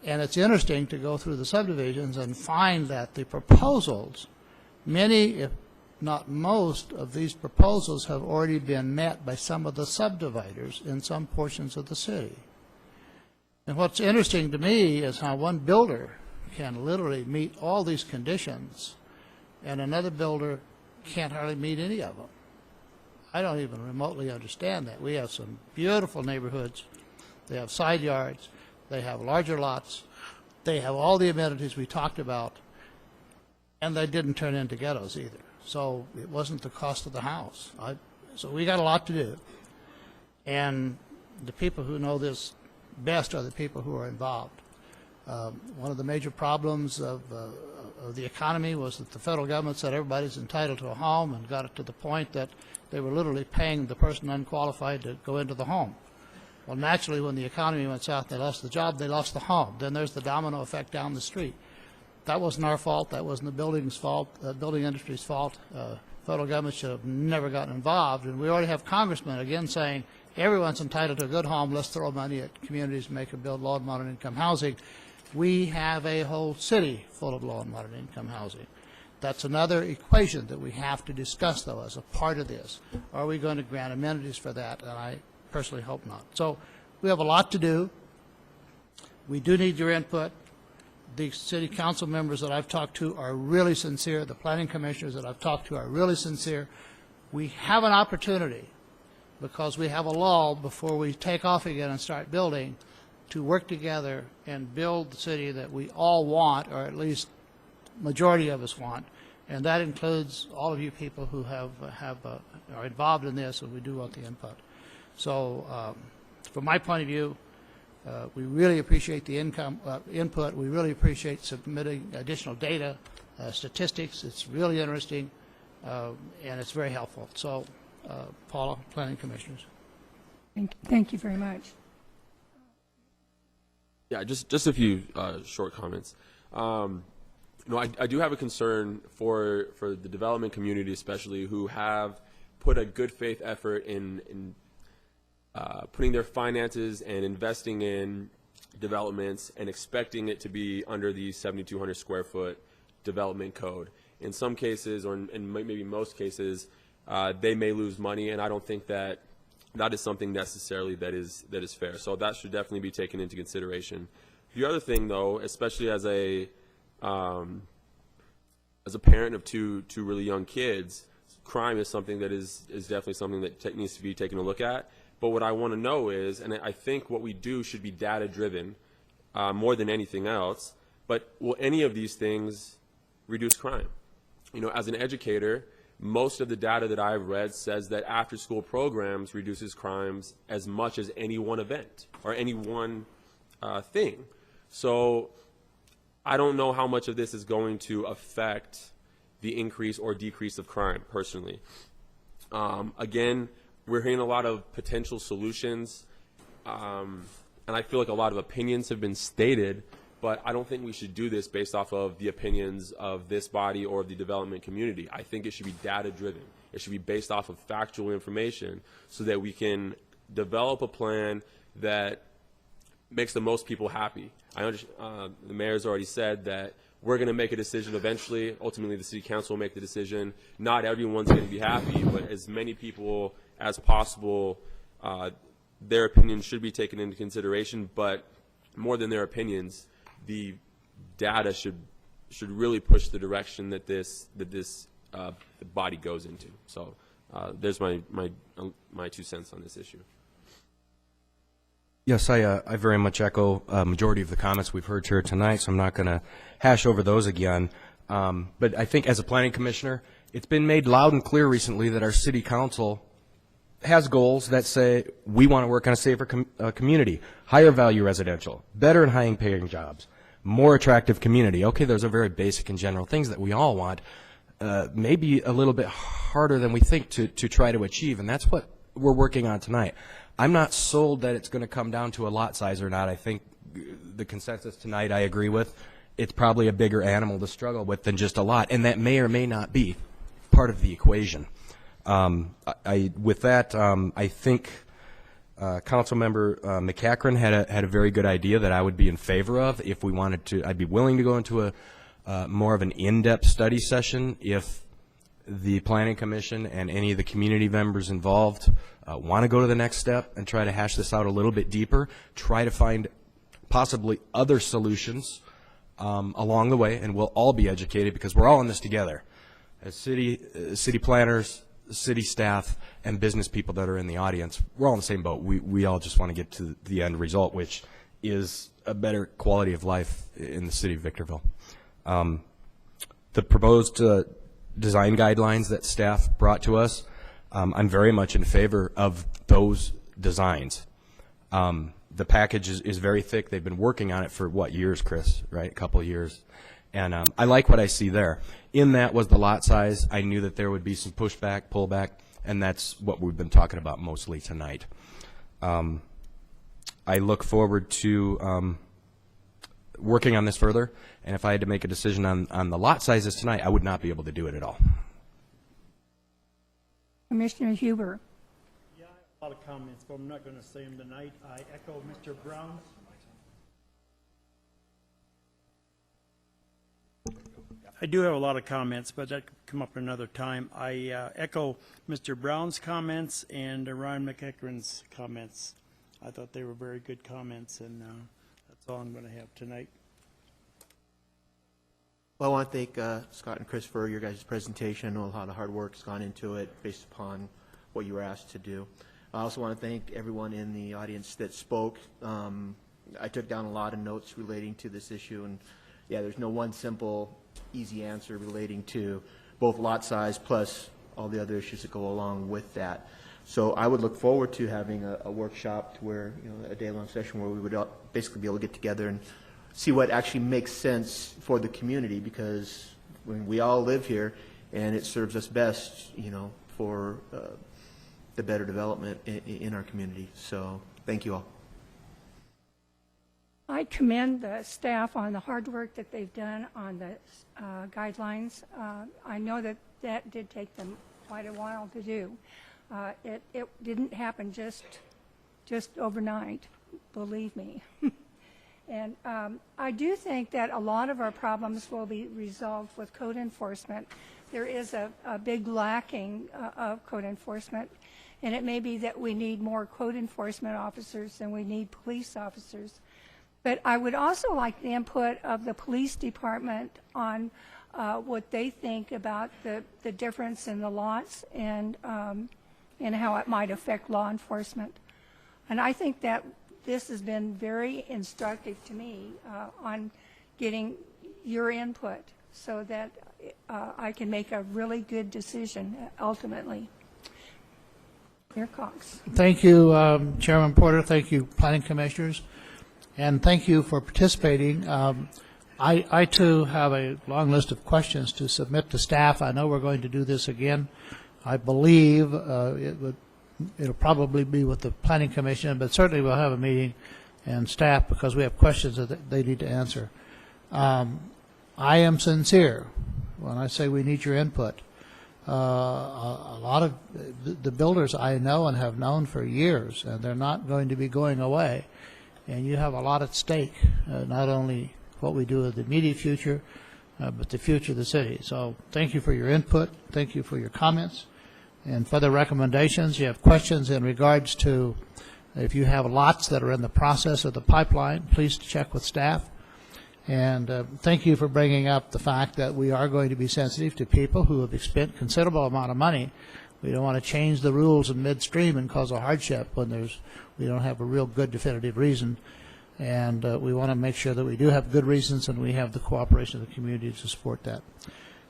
and it's interesting to go through the subdivisions and find that the proposals, many, if not most, of these proposals have already been met by some of the subdividers in some portions of the city. And what's interesting to me is how one builder can literally meet all these conditions and another builder can't hardly meet any of them. I don't even remotely understand that. We have some beautiful neighborhoods. They have side yards. They have larger lots. They have all the amenities we talked about, and they didn't turn into ghettos either. So it wasn't the cost of the house. So we got a lot to do. And the people who know this best are the people who are involved. One of the major problems of the economy was that the federal government said everybody's entitled to a home, and got it to the point that they were literally paying the person unqualified to go into the home. Well, naturally, when the economy went south, they lost the job, they lost the home. Then there's the domino effect down the street. That wasn't our fault. That wasn't the building's fault, building industry's fault. Federal government should have never gotten involved. And we already have congressmen, again, saying everyone's entitled to a good home. Let's throw money at communities and make them build low and moderate income housing. We have a whole city full of low and moderate income housing. That's another equation that we have to discuss, though, as a part of this. Are we going to grant amenities for that? And I personally hope not. So we have a lot to do. We do need your input. The city council members that I've talked to are really sincere. The planning commissioners that I've talked to are really sincere. We have an opportunity, because we have a lull before we take off again and start building, to work together and build the city that we all want, or at least majority of us want. And that includes all of you people who are involved in this, and we do want the input. So from my point of view, we really appreciate the input. We really appreciate submitting additional data, statistics. It's really interesting, and it's very helpful. So, Paula, Planning Commissioners. Thank you very much. Yeah, just a few short comments. I do have a concern for the development community, especially, who have put a good faith effort in putting their finances and investing in developments and expecting it to be under the 7,200 square foot development code. In some cases, or in maybe most cases, they may lose money, and I don't think that is something necessarily that is fair. So that should definitely be taken into consideration. The other thing, though, especially as a parent of two really young kids, crime is something that is definitely something that needs to be taken a look at. But what I want to know is, and I think what we do should be data-driven more than anything else, but will any of these things reduce crime? As an educator, most of the data that I've read says that after-school programs reduces crimes as much as any one event or any one thing. So I don't know how much of this is going to affect the increase or decrease of crime, personally. Again, we're hearing a lot of potential solutions, and I feel like a lot of opinions have been stated, but I don't think we should do this based off of the opinions of this body or of the development community. I think it should be data-driven. It should be based off of factual information so that we can develop a plan that makes the most people happy. The mayor's already said that we're going to make a decision eventually. Ultimately, the city council will make the decision. Not everyone's going to be happy, but as many people as possible, their opinions should be taken into consideration. But more than their opinions, the data should really push the direction that this body goes into. So there's my 2 cents on this issue. Yes, I very much echo a majority of the comments we've heard here tonight, so I'm not going to hash over those again. But I think as a planning commissioner, it's been made loud and clear recently that our city council has goals that say we want to work on a safer community, higher value residential, better and high paying jobs, more attractive community. Okay, those are very basic and general things that we all want, maybe a little bit harder than we think to try to achieve, and that's what we're working on tonight. I'm not sold that it's going to come down to a lot size or not. I think the consensus tonight I agree with. It's probably a bigger animal to struggle with than just a lot, and that may or may not be part of the equation. With that, I think Councilmember McCachran had a very good idea that I would be in favor of. If we wanted to, I'd be willing to go into a more of an in-depth study session if the Planning Commission and any of the community members involved want to go to the next step and try to hash this out a little bit deeper, try to find possibly other solutions along the way, and we'll all be educated because we're all in this together. As city planners, city staff, and business people that are in the audience, we're all in the same boat. We all just want to get to the end result, which is a better quality of life in the city of Victorville. The proposed design guidelines that staff brought to us, I'm very much in favor of those designs. The package is very thick. They've been working on it for, what, years, Chris, right? A couple of years. And I like what I see there. In that was the lot size. I knew that there would be some pushback, pullback, and that's what we've been talking about mostly tonight. I look forward to working on this further, and if I had to make a decision on the lot sizes tonight, I would not be able to do it at all. Commissioner Huber. Yeah, I have a lot of comments, but I'm not going to say them tonight. I echo Mr. Brown. I do have a lot of comments, but that could come up another time. I echo Mr. Brown's comments and Ryan McEachran's comments. I thought they were very good comments, and that's all I'm going to have tonight. Well, I want to thank Scott and Chris for your guys' presentation. I know a lot of hard work has gone into it based upon what you were asked to do. I also want to thank everyone in the audience that spoke. I took down a lot of notes relating to this issue, and yeah, there's no one simple, easy answer relating to both lot size plus all the other issues that go along with that. So I would look forward to having a workshop to where, you know, a day-long session where we would basically be able to get together and see what actually makes sense for the community, because when we all live here and it serves us best, you know, for the better development in our community. So thank you all. I commend the staff on the hard work that they've done on the guidelines. I know that that did take them quite a while to do. It didn't happen just overnight, believe me. And I do think that a lot of our problems will be resolved with code enforcement. There is a big lacking of code enforcement, and it may be that we need more code enforcement officers than we need police officers. But I would also like the input of the police department on what they think about the difference in the lots and how it might affect law enforcement. And I think that this has been very instructive to me on getting your input so that I can make a really good decision ultimately. Mayor Cox. Thank you, Chairman Porter. Thank you, planning commissioners. And thank you for participating. I too have a long list of questions to submit to staff. I know we're going to do this again. I believe it'll probably be with the Planning Commission, but certainly we'll have a meeting and staff because we have questions that they need to answer. I am sincere when I say we need your input. A lot of the builders I know and have known for years, and they're not going to be going away. And you have a lot at stake, not only what we do in the immediate future, but the future of the city. So thank you for your input. Thank you for your comments. And for the recommendations, you have questions in regards to if you have lots that are in the process of the pipeline, please check with staff. And thank you for bringing up the fact that we are going to be sensitive to people who have spent considerable amount of money. We don't want to change the rules in midstream and cause a hardship when we don't have a real good definitive reason. And we want to make sure that we do have good reasons and we have the cooperation of the community to support that.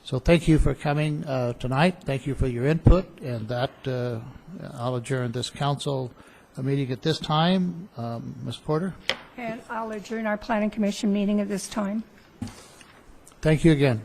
So thank you for coming tonight. Thank you for your input. And that I'll adjourn this council meeting at this time. Ms. Porter? And I'll adjourn our Planning Commission meeting at this time. Thank you again.